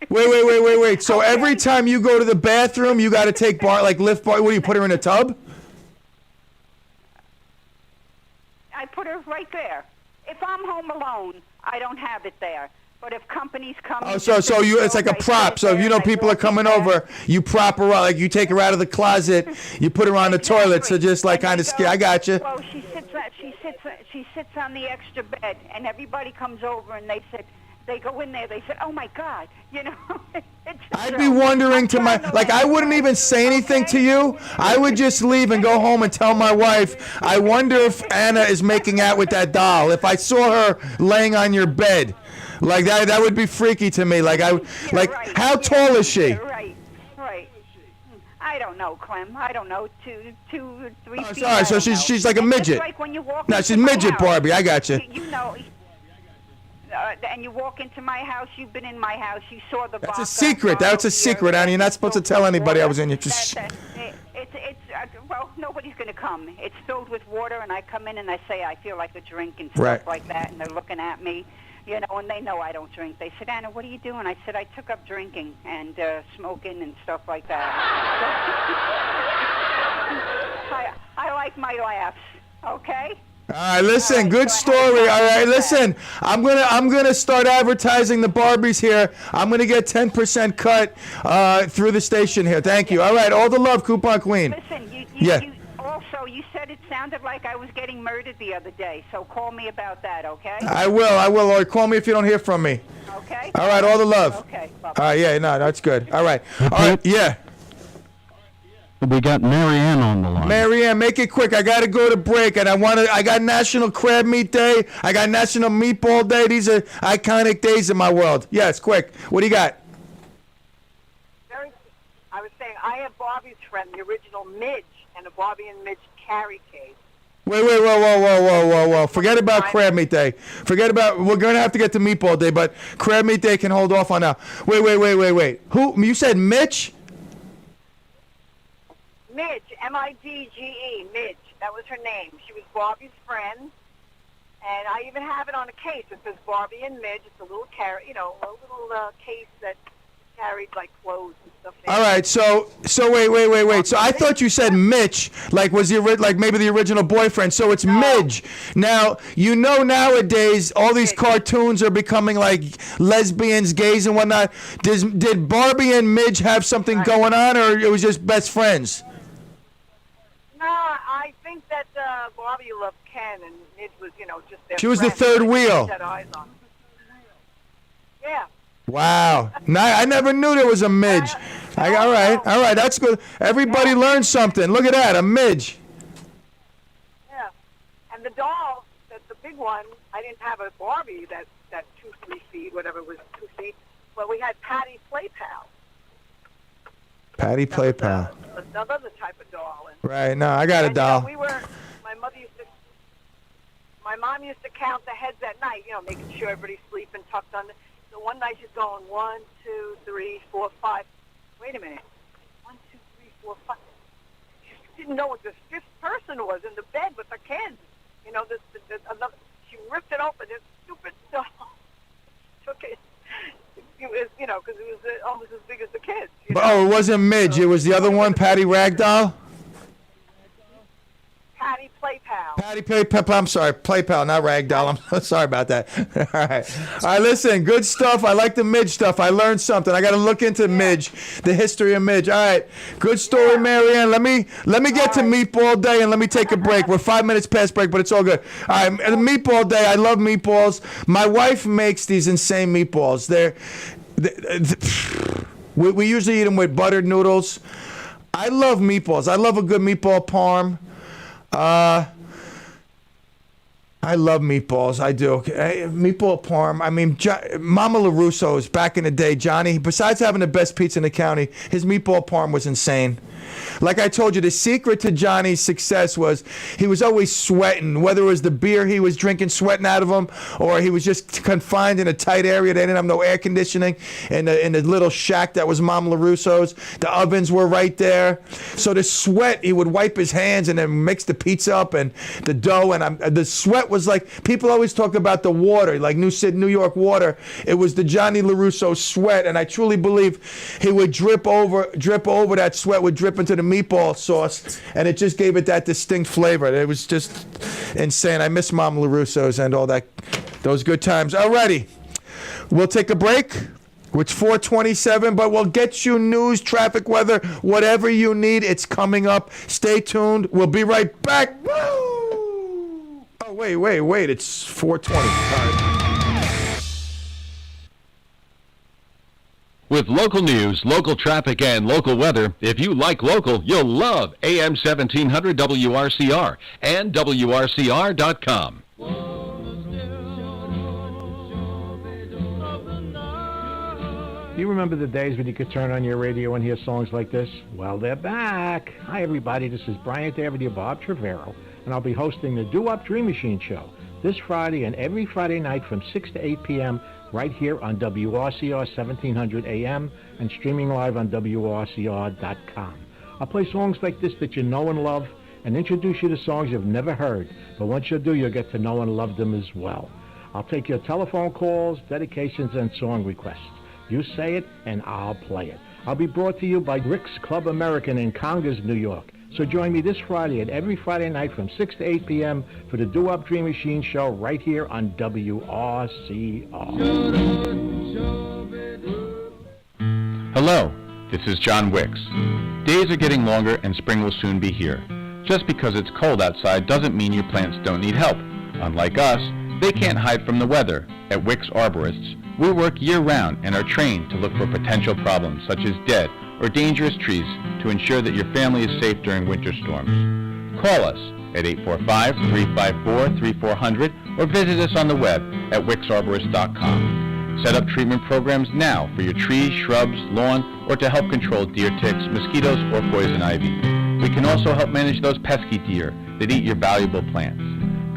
Wait. So every time you go to the bathroom, you got to take lift bar. What do you put her in a tub?
I put her right there. If I'm home alone, I don't have it there. But if companies come,
so it's like a prop. So if you know people are coming over, you prop her up. Like you take her out of the closet, you put her on the toilet. So just like kind of scare. I got you.
Well, she sits on the extra bed, and everybody comes over, and they go in there. They said, "Oh my God," you know.
I'd be wondering to my, like, I wouldn't even say anything to you. I would just leave and go home and tell my wife, I wonder if Anna is making out with that doll. If I saw her laying on your bed, like that would be freaky to me. Like, how tall is she?
Right. I don't know, Clem. I don't know, 2, 3 feet.
Sorry, so she's like a midget.
It's like when you walk
No,
into
she's
my
midget
house.
Barbie. I got you.
You know, and you walk into my house. You've been in my house. You saw the
That's
vodka
a secret. That's a secret, Annie. You're not supposed to tell anybody I was in. You just.
Well, nobody's going to come. It's filled with water, and I come in and I say I feel like a drink and stuff
Right.
like that, and they're looking at me, you know, and they know I don't drink. They said, Anna, what are you doing? I said, I took up drinking and smoking and stuff like that. I like my laughs, okay?
All right, listen, good story. All right, listen, I'm gonna start advertising the Barbies here. I'm gonna get 10% cut through the station here. Thank you. All right, all the love, Coupon Queen.
Listen,
Yeah.
you said it sounded like I was getting murdered the other day, so call me about that, okay?
I will. Or call me if you don't hear from me.
Okay.
All right, all the love.
Okay.
All right, yeah, no, that's good. All right, yeah.
We got Marianne on the line.
Marianne, make it quick. I got to go to break, and I got National Crab Meat Day. I got National Meatball Day. These are iconic days in my world. Yes, quick. What do you got?
I was saying, I have Bobby's friend, the original Midge, and a Bobby and Midge carry case.
Wait, whoa. Forget about Crab Meat Day. We're going to have to get to Meatball Day, but Crab Meat Day can hold off on now. Wait. Who? You said Mitch?
Midge, M-I-D-G-E, Midge. That was her name. She was Bobby's friend, and I even have it on a case. It says Barbie and Midge. It's a little little case that carried like clothes and stuff.
All right, so wait. So I thought you said Mitch, like maybe the original boyfriend. So it's Midge. Now nowadays all these cartoons are becoming like lesbians, gays, and whatnot. Did Barbie and Midge have something going on, or it was just best friends?
No, I think that Barbie loved Ken, and Midge was, just their
She was the
friend.
third wheel.
Set eyes on. Yeah.
Wow. I never knew there was a Midge. All right, that's good. Everybody learned something. Look at that, a Midge.
Yeah. And the doll, the big one, I didn't have a Barbie that 2-3 feet, whatever it was, 2 feet. Well, we had Patty Playpal.
Patty Playpal.
Another type of doll. And,
Right, no, I got a doll.
My mom used to count the heads at night, making sure everybody's sleeping, tucked under. So one night she's going 1, 2, 3, 4, 5. Wait a minute. 1, 2, 3, 4, 5. She didn't know what the fifth person was in the bed with her kids. Another. She ripped it open. This stupid doll took it. It was, because it was almost as big as the kids.
Oh, it wasn't Midge. It was the other one, Patty Ragdoll.
Patty Playpal.
Patty Playpal. I'm sorry, Playpal, not Ragdoll. I'm sorry about that. All right. Listen, good stuff. I like the Midge stuff. I learned something. I got to look into Midge, the history of Midge. All right, good story, Marianne. Let me get to Meatball Day and let me take a break. We're 5 minutes past break, but it's all good. All right, Meatball Day. I love meatballs. My wife makes these insane meatballs. We usually eat them with buttered noodles. I love meatballs. I love a good meatball parm. I love meatballs. I do. Meatball parm. I mean, Mama LaRusso's back in the day, Johnny, besides having the best pizza in the county, his meatball parm was insane. Like I told you, the secret to Johnny's success was he was always sweating, whether it was the beer he was drinking, sweating out of him, or he was just confined in a tight area. They didn't have no air conditioning in the little shack that was Mom LaRusso's. The ovens were right there. So the sweat, he would wipe his hands and then mix the pizza up and the dough. And the sweat was like, people always talk about the water, like New York water. It was the Johnny LaRusso sweat. And I truly believe he would drip over that sweat, would drip into the meatball sauce, and it just gave it that distinct flavor. It was just insane. I miss Mom LaRusso's and all that, those good times. Alrighty, we'll take a break. It's 4:27, but we'll get you news, traffic, weather, whatever you need. It's coming up. Stay tuned. We'll be right back. Woo! Oh, wait. It's 4:20. All right.
With local news, local traffic, and local weather, if you like local, you'll love AM 1700 WRCR and WRCR.com.
You remember the days when you could turn on your radio and hear songs like this? Well, they're back. Hi, everybody. This is Brian David of Bob Trevero, and I'll be hosting the Do-Up Dream Machine Show this Friday and every Friday night from 6 to 8 p.m. right here on WRCR 1700 AM and streaming live on WRCR.com. I'll play songs like this that you know and love and introduce you to songs you've never heard, but once you do, you'll get to know and love them as well. I'll take your telephone calls, dedications, and song requests. You say it, and I'll play it. I'll be brought to you by Rick's Club American in Congers, New York. So join me this Friday and every Friday night from 6 to 8 p.m. for the Do-Up Dream Machine Show right here on WRCR.
Hello, this is John Wicks. Days are getting longer and spring will soon be here. Just because it's cold outside doesn't mean your plants don't need help. Unlike us, they can't hide from the weather. At Wicks Arborists, we work year-round and are trained to look for potential problems such as dead or dangerous trees to ensure that your family is safe during winter storms. Call us at 845-354-3400 or visit us on the web at wicksarborist.com. Set up treatment programs now for your trees, shrubs, lawn, or to help control deer ticks, mosquitoes, or poison ivy. We can also help manage those pesky deer that eat your valuable plants.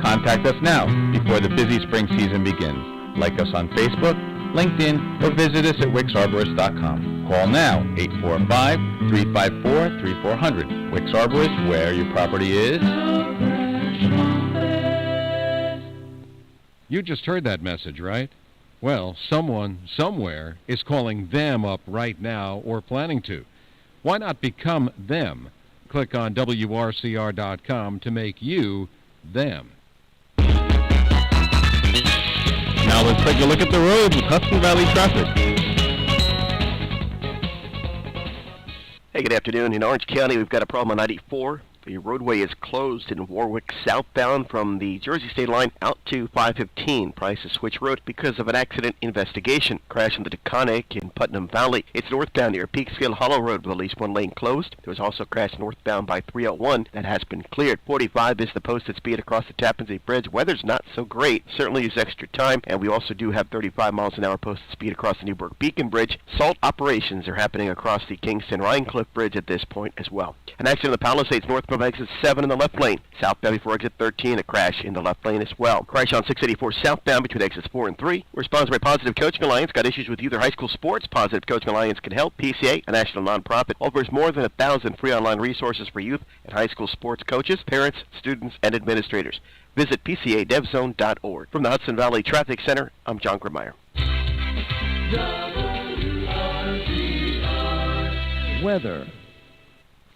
Contact us now before the busy spring season begins. Like us on Facebook, LinkedIn, or visit us at wicksarborist.com. Call now, 845-354-3400. Wicks Arborist, where your property is.
You just heard that message, right? Well, someone, somewhere, is calling them up right now or planning to. Why not become them? Click on WRCR.com to make you them.
Now let's take a look at the roads with Hudson Valley traffic.
Hey, good afternoon. In Orange County, we've got a problem on 94. The roadway is closed in Warwick southbound from the Jersey state line out to 515 Price is Switch Road because of an accident investigation. Crash in the Taconic in Putnam Valley. It's northbound near Peekskill Hollow Road with at least one lane closed. There was also a crash northbound by 301 that has been cleared. 45 is the posted speed across the Tappan Zee Bridge. Weather's not so great. Certainly use extra time. And we also do have 35 miles an hour posted speed across the Newburgh Beacon Bridge. Salt operations are happening across the Kingston Rhinecliff Bridge at this point as well. An accident in the Palisades north from exit 7 in the left lane. Southbound before exit 13, a crash in the left lane as well. Crash on 684 southbound between exits 4 and 3. We're sponsored by Positive Coaching Alliance. Got issues with youth or high school sports? Positive Coaching Alliance can help. PCA, a national nonprofit, offers more than 1,000 free online resources for youth and high school sports coaches, parents, students, and administrators. Visit PCADevZone.org. From the Hudson Valley Traffic Center, I'm John Grimmeyer.
Weather.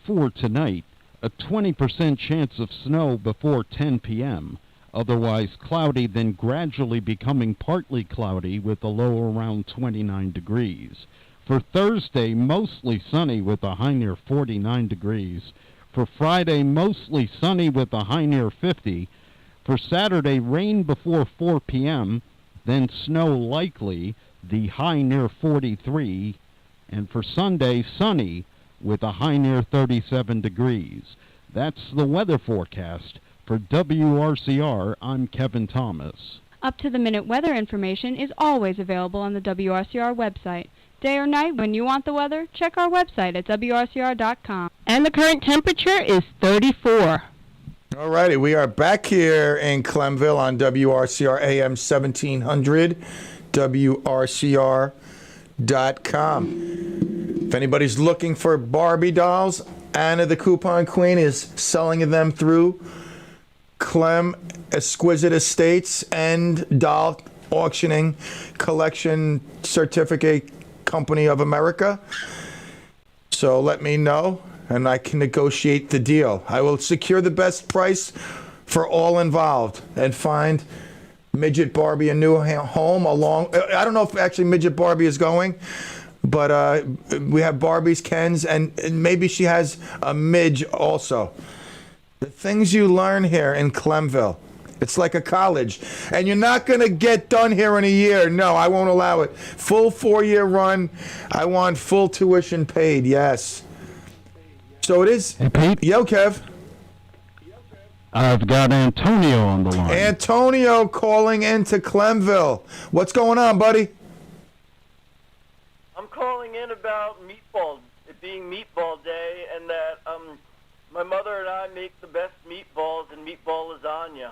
For tonight, a 20% chance of snow before 10 p.m., otherwise cloudy, then gradually becoming partly cloudy with a low around 29 degrees. For Thursday, mostly sunny with a high near 49 degrees. For Friday, mostly sunny with a high near 50. For Saturday, rain before 4 p.m., then snow likely, the high near 43. And for Sunday, sunny with a high near 37 degrees. That's the weather forecast. For WRCR, I'm Kevin Thomas.
Up-to-the-minute weather information is always available on the WRCR website. Day or night, when you want the weather, check our website at WRCR.com. And the current temperature is 34.
All righty, we are back here in Clemville on WRCR AM 1700, WRCR.com. If anybody's looking for Barbie dolls, Anna the Coupon Queen is selling them through Clem Exquisite Estates and Doll Auctioning Collection Certificate Company of America. So let me know, and I can negotiate the deal. I will secure the best price for all involved and find Midget Barbie a new home along. I don't know if actually Midget Barbie is going, but we have Barbies, Kens, and maybe she has a Midge also. The things you learn here in Clemville. It's like a college. And you're not going to get done here in a year. No, I won't allow it. Full 4-year run. I want full tuition paid, yes. So it is.
Hey, Pete.
Yo, Kev.
I've got Antonio on the line.
Antonio calling into Clemville. What's going on, buddy?
I'm calling in about meatballs, it being Meatball Day, and that my mother and I make the best meatballs and meatball lasagna.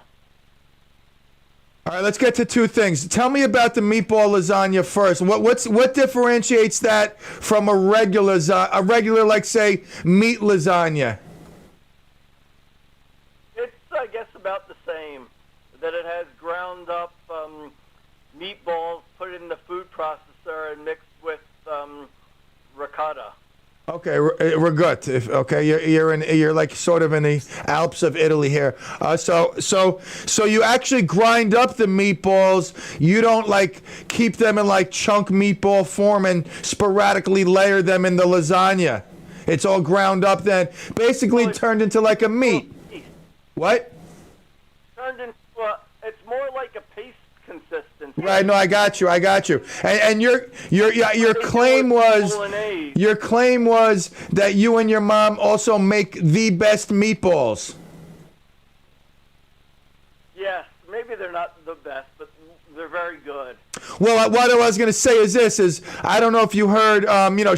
All right, let's get to two things. Tell me about the meatball lasagna first. What differentiates that from a regular like say meat lasagna?
It's I guess about the same. That it has ground up meatballs, put it in the food processor, and mixed with ricotta.
Okay, ragut. Okay, you're like sort of in the Alps of Italy here. So you actually grind up the meatballs. You don't like keep them in like chunk meatball form and sporadically layer them in the lasagna. It's all ground up then, basically turned into like a meat. What?
Turned into it's more like a paste consistency.
Right, no, I got you. And your claim was that you and your mom also make the best meatballs.
Yes, maybe they're not the best, but they're very good.
Well, what I was going to say is I don't know if you heard,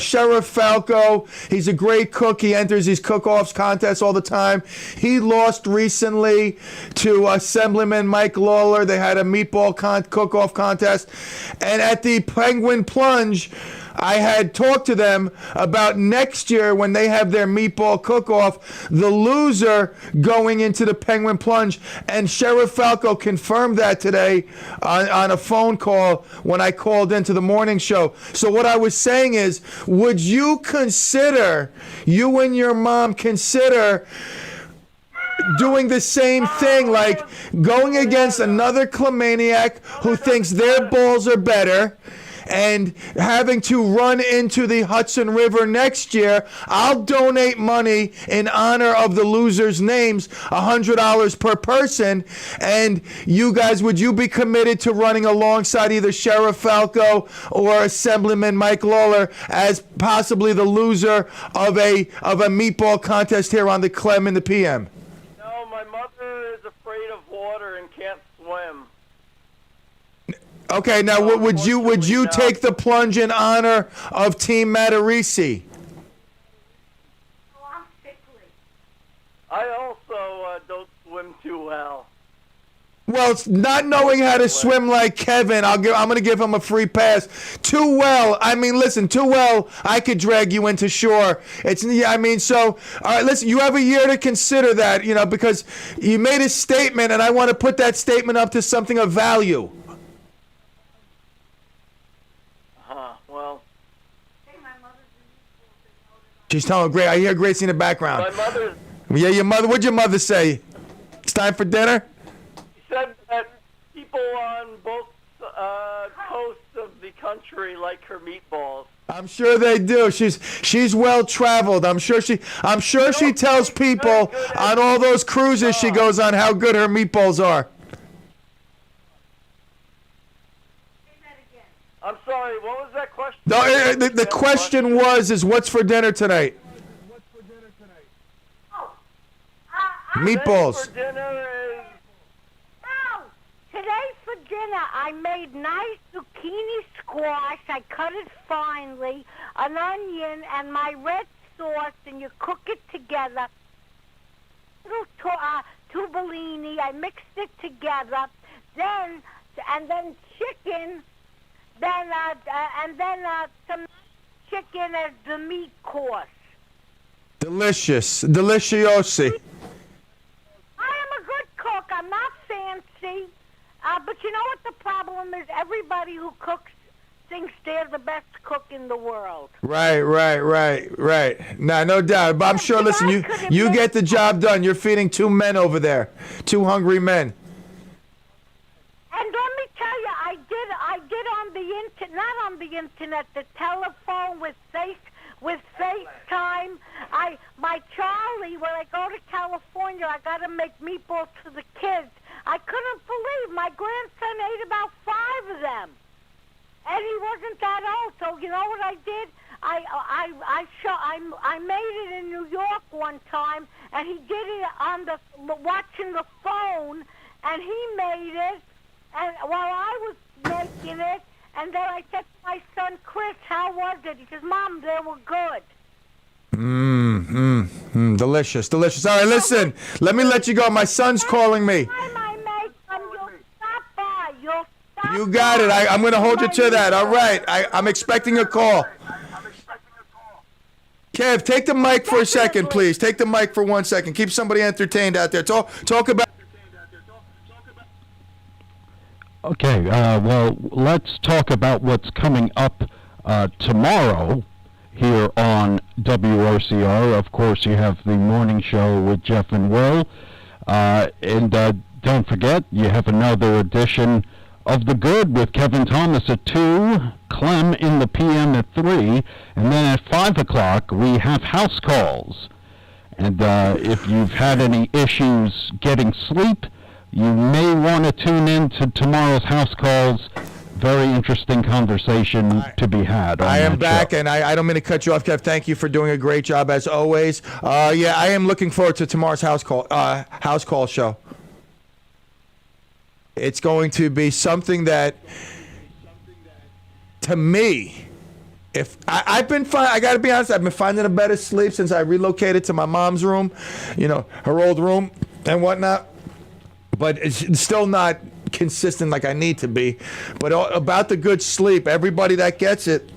Sheriff Falco, he's a great cook. He enters these cook-offs contests all the time. He lost recently to Assemblyman Mike Lawler. They had a meatball cook-off contest. And at the Penguin Plunge, I had talked to them about next year when they have their meatball cook-off, the loser going into the Penguin Plunge. And Sheriff Falco confirmed that today on a phone call when I called into the morning show. So what I was saying is, would you and your mom consider doing the same thing, like going against another Clemaniac who thinks their balls are better, and having to run into the Hudson River next year? I'll donate money in honor of the losers' names, $100 per person. And you guys, would you be committed to running alongside either Sheriff Falco or Assemblyman Mike Lawler as possibly the loser of a meatball contest here on the Clem in the PM?
No, my mother is afraid of water and can't swim.
Okay, now would you take the plunge in honor of Team Matarisi?
I also don't swim too well.
Well, it's not knowing how to swim like Kevin. I'm going to give him a free pass. Too well. I mean, listen, too well. I could drag you into shore. So, all right, listen, you have a year to consider that, because you made a statement, and I want to put that statement up to something of value.
Well.
She's telling Grace. I hear Gracie in the background.
My mother.
Yeah, your mother. What'd your mother say? It's time for dinner?
She said that people on both coasts of the country like her meatballs.
I'm sure they do. She's well traveled. I'm sure she tells people on all those cruises she goes on how good her meatballs are.
I'm sorry, what was that question?
No, the question was what's for dinner tonight? Meatballs.
For dinner is...
Today for dinner I made nice zucchini squash. I cut it finely, an onion, and my red sauce, and you cook it together. Little tubolini, I mixed it together. Then chicken. And then some chicken as the meat course.
Delicious. Deliciosi.
I am a good cook. I'm not fancy. But you know what the problem is? Everybody who cooks thinks they're the best cook in the world.
Right. Nah, no doubt. But I'm sure, listen, you get the job done. You're feeding 2 men over there. 2 hungry men.
And let me tell you, I did on the not on the internet, the telephone with FaceTime. My Charlie, when I go to California, I got to make meatballs for the kids. I couldn't believe my grandson ate about 5 of them. And he wasn't that old, so you know what I did? I made it in New York one time, and he did it on watching the phone, and he made it, and while I was making it, and then I said to my son, Chris, how was it? He says, Mom, they were good.
Delicious, delicious. All right, listen, let me let you go. My son's calling me. You got it. I'm going to hold you to that. All right. I'm expecting a call. Kev, take the mic for a second, please. Take the mic for 1 second. Keep somebody entertained out there. Talk about...
Okay, well, let's talk about what's coming up tomorrow here on WRCR. Of course, you have the morning show with Jeff and Will. And don't forget, you have another edition of The Good with Kevin Thomas at 2, Clem in the PM at 3, and then at 5 o'clock we have house calls. And if you've had any issues getting sleep, you may want to tune in to tomorrow's house calls. Very interesting conversation to be had.
I am back, and I don't mean to cut you off, Kev. Thank you for doing a great job as always. Yeah, I am looking forward to tomorrow's house call show. It's going to be something that, to me, if I've been I got to be honest, I've been finding a better sleep since I relocated to my mom's room, her old room and whatnot. But it's still not consistent like I need to be. But about the good sleep, everybody that gets it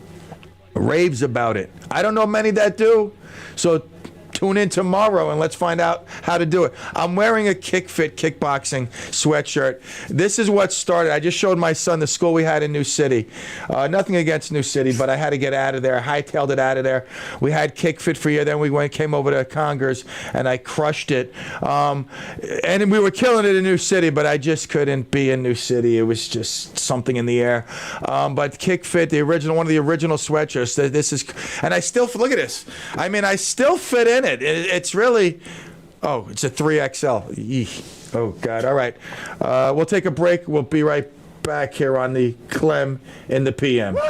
raves about it. I don't know many that do, so tune in tomorrow and let's find out how to do it. I'm wearing a Kickfit kickboxing sweatshirt. This is what started. I just showed my son the school we had in New City. Nothing against New City, but I had to get out of there. I hightailed it out of there. We had Kickfit for a year. Then we came over to Congers and I crushed it. And we were killing it in New City, but I just couldn't be in New City. It was just something in the air. But Kickfit, one of the original sweatshirts. This is, and I still look at this. I mean, I still fit in. It's really, it's a 3XL. Eesh. Oh, God. All right. We'll take a break. We'll be right back here on the Clem in the PM. Woo!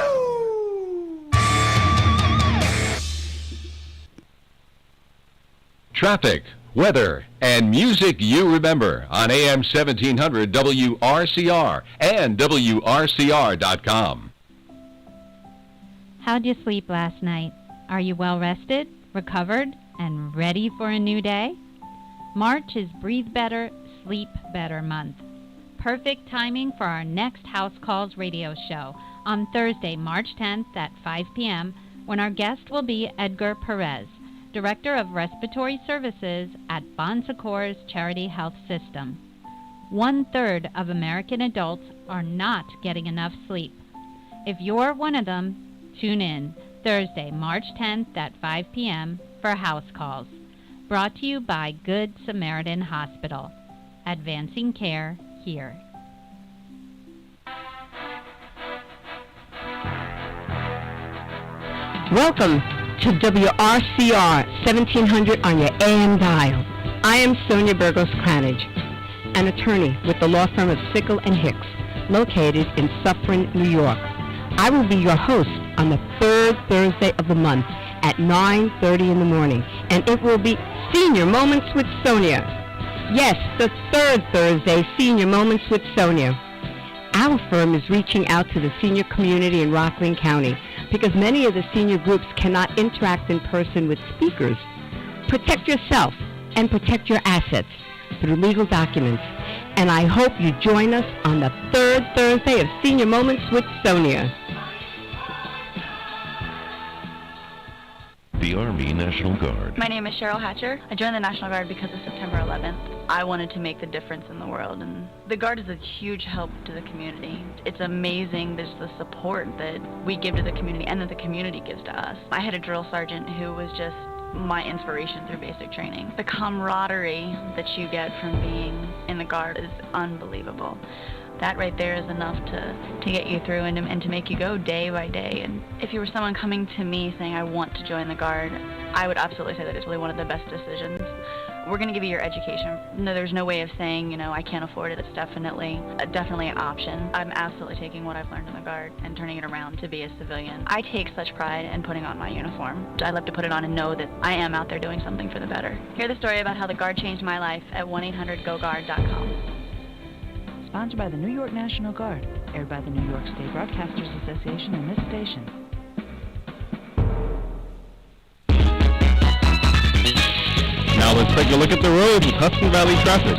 Traffic, weather, and music you remember on AM 1700 WRCR and WRCR.com.
How'd you sleep last night? Are you well rested, recovered, and ready for a new day? March is Breathe Better, Sleep Better month. Perfect timing for our next House Calls radio show on Thursday, March 10th at 5 p.m. when our guest will be Edgar Perez, Director of Respiratory Services at Bon Secours Charity Health System. 1/3 of American adults are not getting enough sleep. If you're one of them, tune in Thursday, March 10th at 5 p.m. for House Calls. Brought to you by Good Samaritan Hospital. Advancing care here.
Welcome to WRCR 1700 on your AM dial. I am Sonia Burgos Cranage, an attorney with the law firm of Sickle and Hicks, located in Suffern, New York. I will be your host on the third Thursday of the month at 9:30 in the morning, and it will be Senior Moments with Sonia. Yes, the third Thursday, Senior Moments with Sonia. Our firm is reaching out to the senior community in Rockland County because many of the senior groups cannot interact in person with speakers. Protect yourself and protect your assets through legal documents, and I hope you join us on the third Thursday of Senior Moments with Sonia.
The Army National Guard.
My name is Cheryl Hatcher. I joined the National Guard because of September 11th. I wanted to make the difference in the world, and the Guard is a huge help to the community. It's amazing the support that we give to the community and that the community gives to us. I had a drill sergeant who was just my inspiration through basic training. The camaraderie that you get from being in the Guard is unbelievable. That right there is enough to get you through and to make you go day by day. And if you were someone coming to me saying, I want to join the Guard, I would absolutely say that it's really one of the best decisions we're going to give you your education. No, there's no way of saying, you know, I can't afford it. It's definitely an option. I'm absolutely taking what I've learned in the Guard and turning it around to be a civilian. I take such pride in putting on my uniform. I love to put it on and know that I am out there doing something for the better. Hear the story about how the Guard changed my life at 1-800-GO-GUARD.com.
Sponsored by the New York National Guard, aired by the New York State Broadcasters Association and this station.
Now let's take a look at the road with Hudson Valley traffic.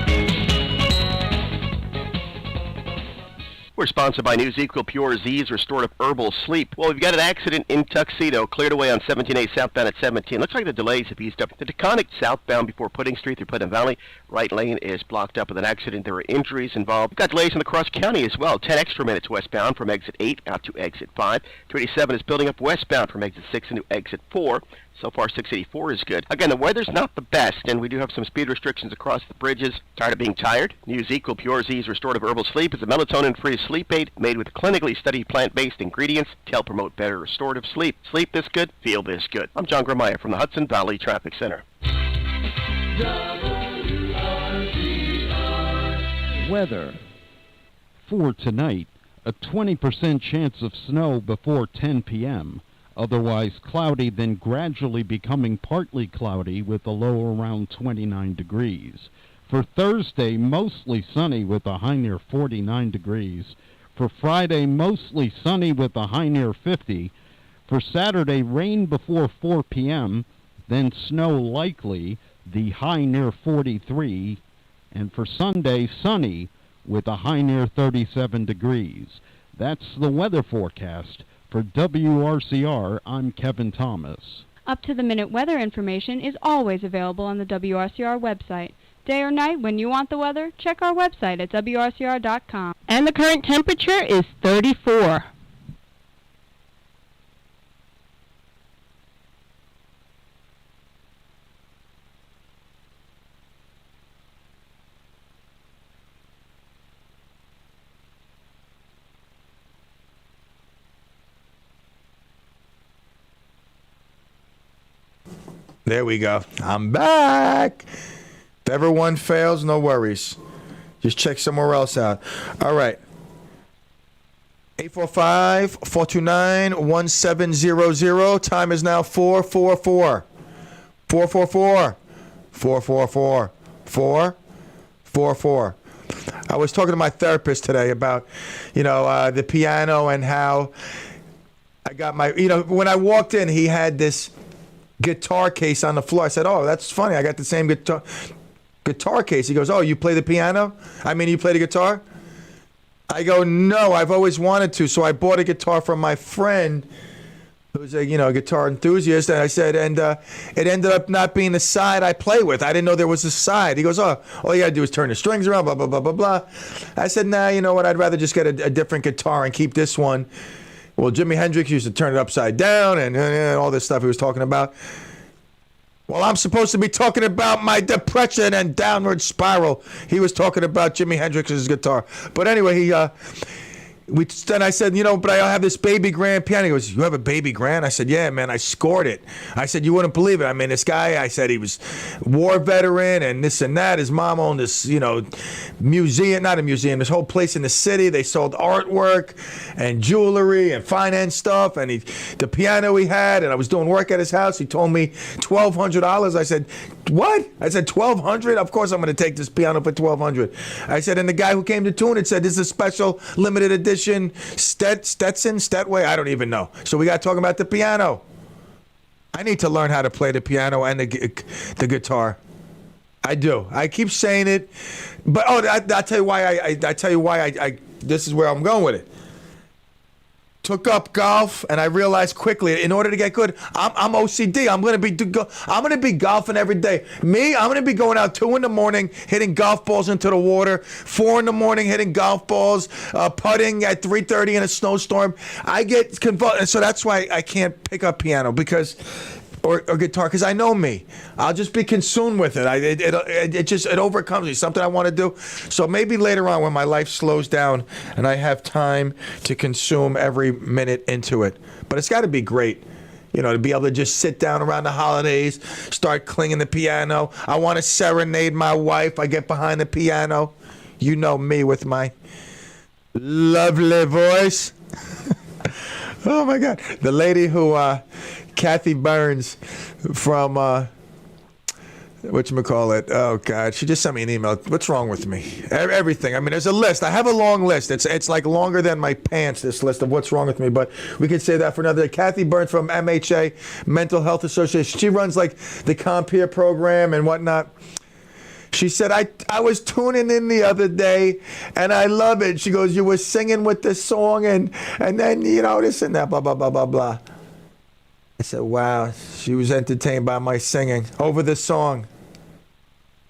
We're sponsored by News Equal Pure Z's Restorative Herbal Sleep. Well, we've got an accident in Tuxedo, cleared away on 17A southbound at 17. Looks like the delays have eased up. The Taconic southbound before Pudding Street through Putnam Valley. Right lane is blocked up with an accident. There are injuries involved. We've got delays in the Cross County as well. 10 extra minutes westbound from exit 8 out to exit 5. 287 is building up westbound from exit 6 into exit 4. So far, 684 is good. Again, the weather's not the best, and we do have some speed restrictions across the bridges. Tired of being tired? News Equal Pure Z's Restorative Herbal Sleep is a melatonin-free sleep aid made with clinically studied plant-based ingredients to help promote better restorative sleep. Sleep this good, feel this good. I'm John Gramaya from the Hudson Valley Traffic Center.
Weather. For tonight, a 20% chance of snow before 10 p.m., otherwise cloudy, then gradually becoming partly cloudy with a low around 29 degrees. For Thursday, mostly sunny with a high near 49 degrees. For Friday, mostly sunny with a high near 50. For Saturday, rain before 4 p.m., then snow likely, the high near 43. And for Sunday, sunny with a high near 37 degrees. That's the weather forecast. For WRCR, I'm Kevin Thomas.
Up-to-the-minute weather information is always available on the WRCR website. Day or night, when you want the weather, check our website at WRCR.com.
And the current temperature is 34.
There we go. I'm back. If ever one fails, no worries. Just check somewhere else out. All right. 845-429-1700. Time is now 444. 444. 444. 444. I was talking to my therapist today about, the piano and how I got my, when I walked in, he had this guitar case on the floor. I said, "Oh, that's funny. I got the same guitar case." He goes, "Oh, you play the piano? You play the guitar?" I go, "No, I've always wanted to." So I bought a guitar from my friend who's a guitar enthusiast, and I said, and it ended up not being the side I play with. I didn't know there was a side. He goes, "Oh, all you gotta do is turn the strings around, blah blah blah blah blah." I said, "Nah, you know what? I'd rather just get a different guitar and keep this one." Well, Jimi Hendrix used to turn it upside down and all this stuff he was talking about. Well, I'm supposed to be talking about my depression and downward spiral. He was talking about Jimi Hendrix's guitar. But anyway, then I said, but I have this baby grand piano. He goes, "You have a baby grand?" I said, "Yeah, man, I scored it." I said, "You wouldn't believe it. This guy," I said, "he was war veteran and this and that. His mom owned this, museum, not a museum, this whole place in the city. They sold artwork and jewelry and finance stuff. And the piano he had, and I was doing work at his house. He told me $1,200. I said, "What?" I said, $1,200? Of course I'm going to take this piano for $1,200. I said, and the guy who came to tune it said, "This is a special limited edition Stetsway." I don't even know. So we got talking about the piano. I need to learn how to play the piano and the guitar. I do. I keep saying it, but I'll tell you why. I tell you why. This is where I'm going with it. Took up golf, and I realized quickly, in order to get good, I'm OCD. I'm gonna be golfing every day. I'm gonna be going out 2 a.m, hitting golf balls into the water. 4 a.m, hitting golf balls, putting at 3:30 in a snowstorm. I get convulsed, and so that's why I can't pick up piano or guitar, because I know me. I'll just be consumed with it. It overcomes me. Something I want to do. So maybe later on, when my life slows down and I have time to consume every minute into it. But it's got to be great. to be able to just sit down around the holidays, start clinging the piano. I want to serenade my wife. I get behind the piano. You know me with my lovely voice. Oh, my God. The lady who, Kathy Burns from, whatchamacallit? Oh, God. She just sent me an email. What's wrong with me? Everything. I mean, there's a list. I have a long list. It's like longer than my pants, this list of what's wrong with me. But we could say that for another day. Kathy Burns from MHA, Mental Health Association. She runs like the Compere program and whatnot. She said, I was tuning in the other day, and I love it. She goes, you were singing with this song, and then, this and that, blah, blah, blah, blah, blah. I said, wow. She was entertained by my singing over this song.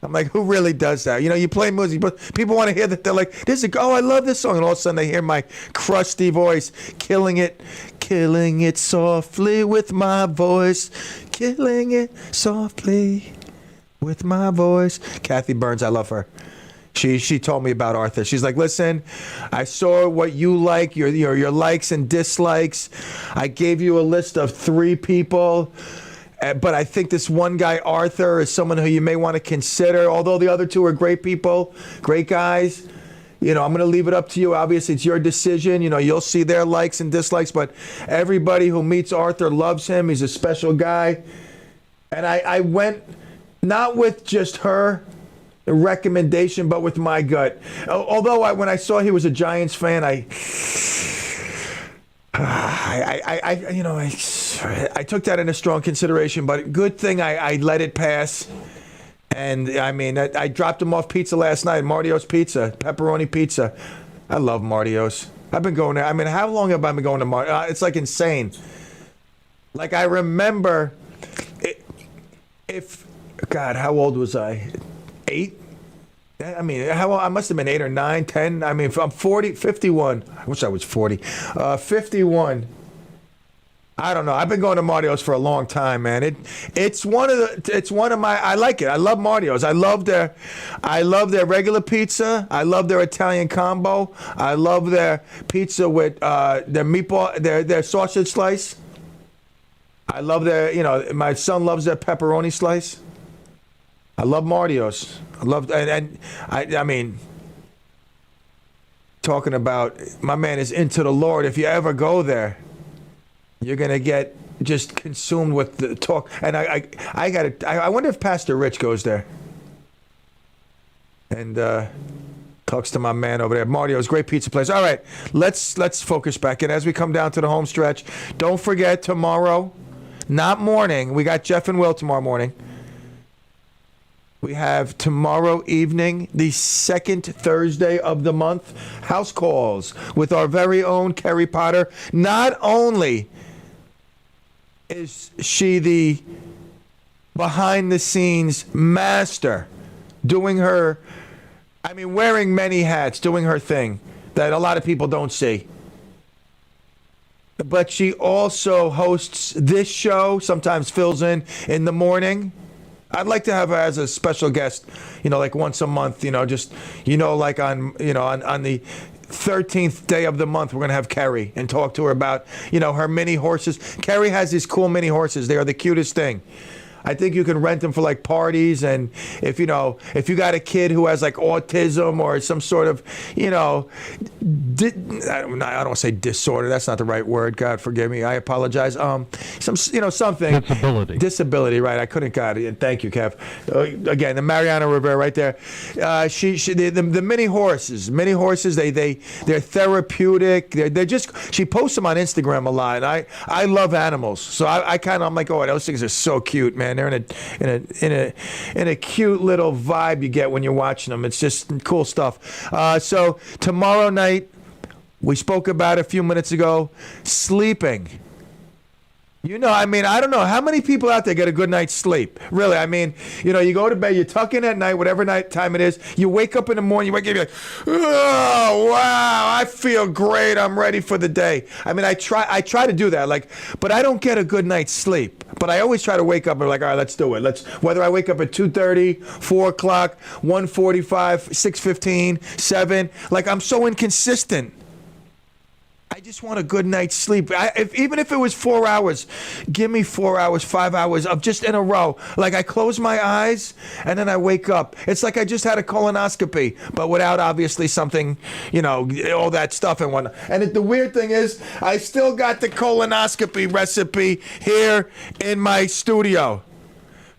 I'm like, who really does that? You play music, but people want to hear that. They're like, I love this song. And all of a sudden, they hear my crusty voice, killing it softly with my voice, killing it softly with my voice. Kathy Burns, I love her. She told me about Arthur. She's like, listen, I saw what you like, your likes and dislikes. I gave you a list of 3 people, but I think this one guy, Arthur, is someone who you may want to consider. Although the other 2 are great people, great guys. I'm going to leave it up to you. Obviously, it's your decision. You'll see their likes and dislikes, but everybody who meets Arthur loves him. He's a special guy. And I went not with just her recommendation, but with my gut. Although when I saw he was a Giants fan, I took that into strong consideration. But good thing I let it pass. And I mean, I dropped him off pizza last night, Martio's Pizza, pepperoni pizza. I love Martio's. I've been going there. I mean, how long have I been going to Martio's? It's like insane. Like I remember, God, how old was I? 8? I mean, I must have been 8 or 9, 10. I mean, I'm 51. I wish I was 40. 51. I don't know. I've been going to Martio's for a long time, man. It's one of my. I like it. I love Martio's. I love their regular pizza. I love their Italian combo. I love their pizza with their meatball, their sausage slice. I love their. My son loves their pepperoni slice. I love Martio's. I mean, talking about my man is into the Lord. If you ever go there, you're gonna get just consumed with the talk. And I wonder if Pastor Rich goes there and talks to my man over there. Martio's, great pizza place. All right, let's focus back in as we come down to the home stretch. Don't forget tomorrow, not morning. We got Jeff and Will tomorrow morning. We have tomorrow evening, the second Thursday of the month, house calls with our very own Kerry Potter. Not only is she the behind-the-scenes master, wearing many hats, doing her thing that a lot of people don't see. But she also hosts this show, sometimes fills in the morning. I'd like to have her as a special guest, like once a month, just, like on the 13th day of the month, we're going to have Kerry and talk to her about, her mini horses. Kerry has these cool mini horses. They are the cutest thing. I think you can rent them for like parties, and if you got a kid who has like autism or some sort of, I don't want to say disorder. That's not the right word. God forgive me. I apologize. Something. Disability. Right. I couldn't. God. Thank you, Kev. Again, the Mariana Rivera right there. The mini horses. They're therapeutic. They're just. She posts them on Instagram a lot. And I love animals, so I'm like, oh, those things are so cute, man. They're in a cute little vibe you get when you're watching them. It's just cool stuff. So tomorrow night, we spoke about a few minutes ago, sleeping. I don't know how many people out there get a good night's sleep. Really, you go to bed, you tuck in at night, whatever night time it is. You wake up in the morning, you wake up, you're like, oh wow, I feel great. I'm ready for the day. I try to do that, but I don't get a good night's sleep. But I always try to wake up and all right, let's do it. Whether I wake up at 2:30, 4 o'clock, 1:45, 6:15, 7. I'm so inconsistent. I just want a good night's sleep. Even if it was 4 hours, give me 4 hours, 5 hours of just in a row. Like I close my eyes and then I wake up. It's like I just had a colonoscopy, but without obviously something, all that stuff and whatnot. And the weird thing is, I still got the colonoscopy recipe here in my studio.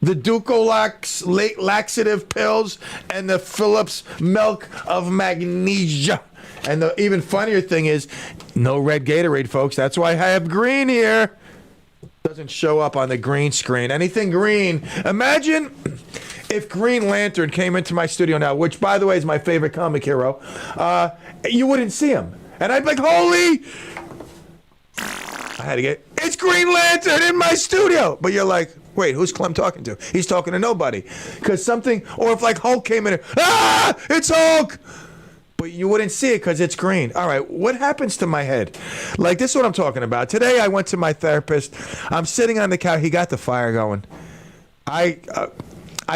The Ducolax laxative pills and the Phillips milk of magnesia. And the even funnier thing is, no red Gatorade, folks. That's why I have green here. Doesn't show up on the green screen. Anything green. Imagine if Green Lantern came into my studio now, which, by the way, is my favorite comic hero. You wouldn't see him. And I'd be like, holy... I had to get... It's Green Lantern in my studio! But you're like, wait, who's Clem talking to? He's talking to nobody. Because something... Or if, like, Hulk came in... It's Hulk! But you wouldn't see it because it's green. All right, what happens to my head? Like, this is what I'm talking about. Today, I went to my therapist. I'm sitting on the couch. He got the fire going. I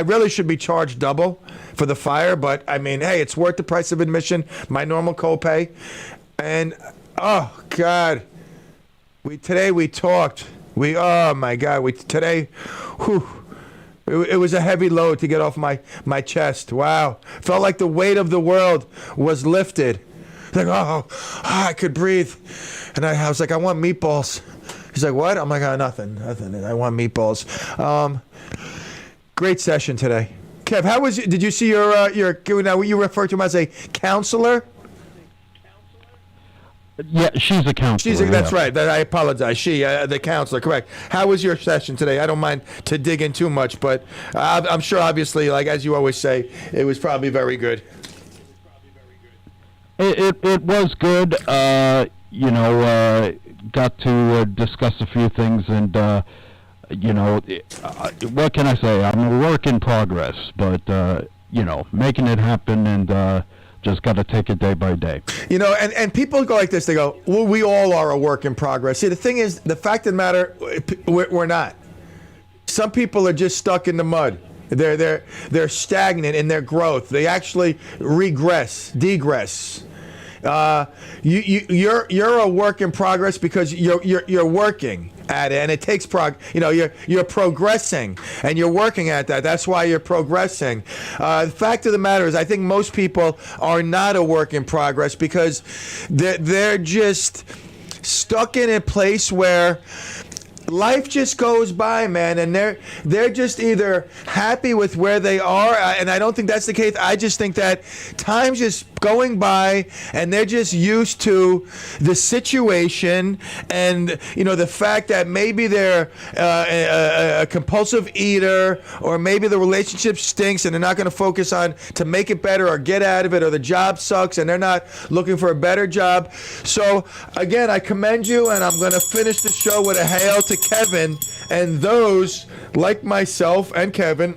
really should be charged double for the fire, but, I mean, hey, it's worth the price of admission, my normal copay. And, oh, God. Today we talked. Oh, my God. Today, whew. It was a heavy load to get off my chest. Wow. Felt like the weight of the world was lifted. Like, I could breathe. And I was like, I want meatballs. He's like, what? I'm like, nothing. I want meatballs. Great session today. Kev, how was it? Did you see your now you refer to him as a counselor?
Yeah, she's a counselor.
That's right. I apologize. The counselor, correct. How was your session today? I don't mind to dig in too much, but I'm sure, obviously, like as you always say, it was probably very good.
It was good. Got to discuss a few things, and what can I say? I'm a work in progress, but making it happen and. Just got to take it day by day.
And people go like this. They go, well, we all are a work in progress. See, the thing is, the fact of the matter, we're not. Some people are just stuck in the mud. They're stagnant in their growth. They actually degress. You're a work in progress because you're working at it, and it takes you're progressing and you're working at that. That's why you're progressing. The fact of the matter is, I think most people are not a work in progress because they're just stuck in a place where life just goes by, man, and they're just either happy with where they are, and I don't think that's the case. I just think that time's just going by, and they're just used to the situation, and the fact that maybe they're a compulsive eater, or maybe the relationship stinks, and they're not going to focus on to make it better or get out of it, or the job sucks, and they're not looking for a better job. So again, I commend you, and I'm going to finish the show with a hail to Kevin and those like myself and Kevin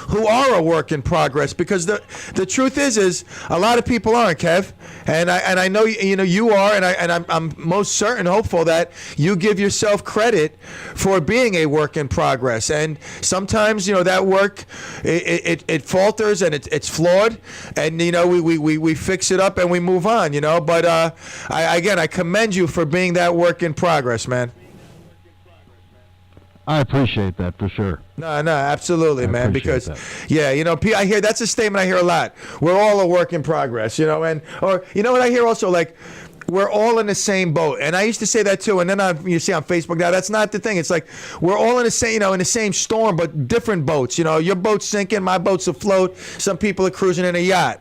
who are a work in progress, because the truth is a lot of people aren't, Kev, and I know you are, and I'm most certain, hopeful that you give yourself credit for being a work in progress, and sometimes that work it falters and it's flawed, and we fix it up and we move on, but I commend you for being that work in progress, man.
I appreciate that for sure.
No, absolutely, man. Because, that. I hear that's a statement I hear a lot. We're all a work in progress, or what I hear also, like, we're all in the same boat. And I used to say that too. And then you see on Facebook now, that's not the thing. It's like we're all in the same, in the same storm, but different boats. Your boat's sinking, my boat's afloat. Some people are cruising in a yacht.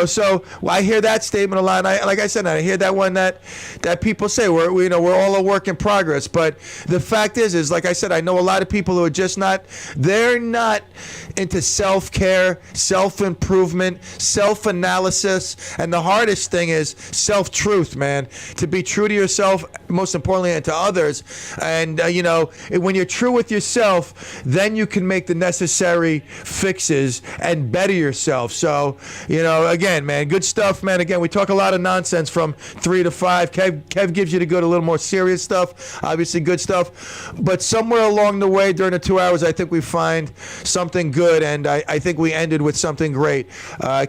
So I hear that statement a lot. And like I said, I hear that one that people say we're all a work in progress. But the fact is like I said, I know a lot of people who are just they're not into self-care, self-improvement, self-analysis. And the hardest thing is self-truth, man. To be true to yourself, most importantly, and to others. And, when you're true with yourself, then you can make the necessary fixes and better yourself. So, again, man, good stuff, man. Again, we talk a lot of nonsense from 3 to 5. Kev gives you the good, a little more serious stuff, obviously good stuff. But somewhere along the way during the 2 hours, I think we find something good, and I think we ended with something great.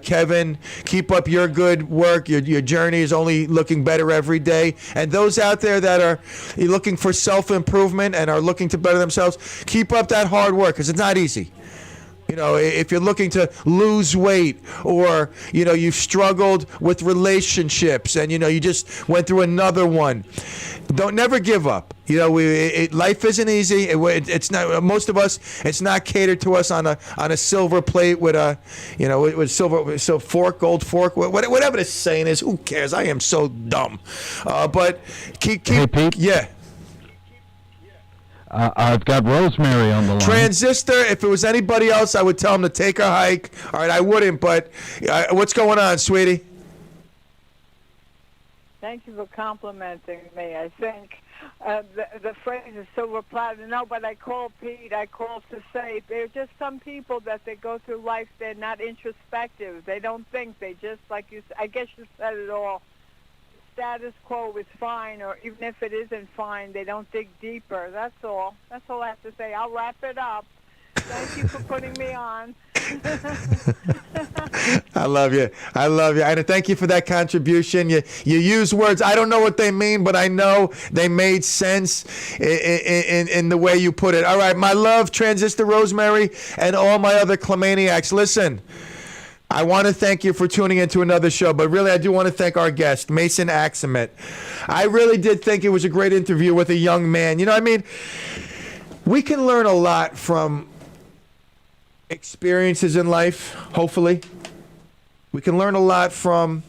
Kevin, keep up your good work. Your journey is only looking better every day. And those out there that are looking for self-improvement and are looking to better themselves, keep up that hard work, because it's not easy. If you're looking to lose weight, or, you've struggled with relationships and, you just went through another one, don't never give up. Life isn't easy. It's not, most of us, it's not catered to us on a silver plate with a, with silver, gold fork, whatever the saying is. Who cares? I am so dumb. But keep,
Hey, Pete?
Yeah.
I've got Rosemary on the line.
Transistor, if it was anybody else, I would tell him to take a hike. All right, I wouldn't, but what's going on, sweetie?
Thank you for complimenting me. I think the phrase is silver platter. No, but I call Pete. I call to say there are just some people that they go through life, they're not introspective. They don't think. They just, like you, I guess you said it all. Status quo is fine, or even if it isn't fine, they don't dig deeper. That's all. That's all I have to say. I'll wrap it up. Thank you for putting me on.
I love you. And thank you for that contribution. You use words. I don't know what they mean, but I know they made sense in the way you put it. All right, my love, Transistor Rosemary, and all my other Clemaniacs. Listen, I want to thank you for tuning into another show, but really I do want to thank our guest, Mason Axemet. I really did think it was a great interview with a young man. We can learn a lot from experiences in life, hopefully. We can learn a lot from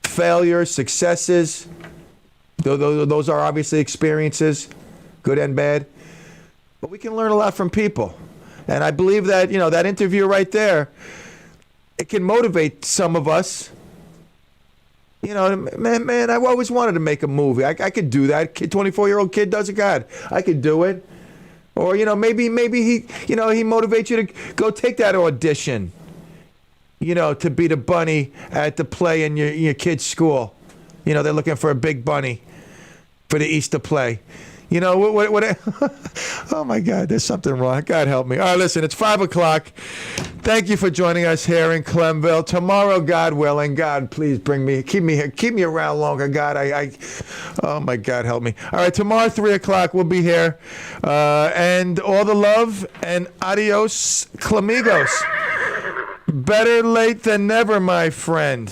failures, successes. Those are obviously experiences, good and bad. But we can learn a lot from people. And I believe that, that interview right there, it can motivate some of us. Man, I've always wanted to make a movie. I could do that. 24-year-old kid does it. God, I could do it. Or, maybe he, he motivates you to go take that audition, to be the bunny at the play in your kid's school. They're looking for a big bunny for the Easter play. What oh my God, there's something wrong. God help me. All right, listen, it's 5:00. Thank you for joining us here in Clemville. Tomorrow, God willing, God, please keep me here, keep me around longer. God, oh my God, help me. All right, tomorrow, 3:00, we'll be here. And all the love and adios, Clemigos. Better late than never, my friend.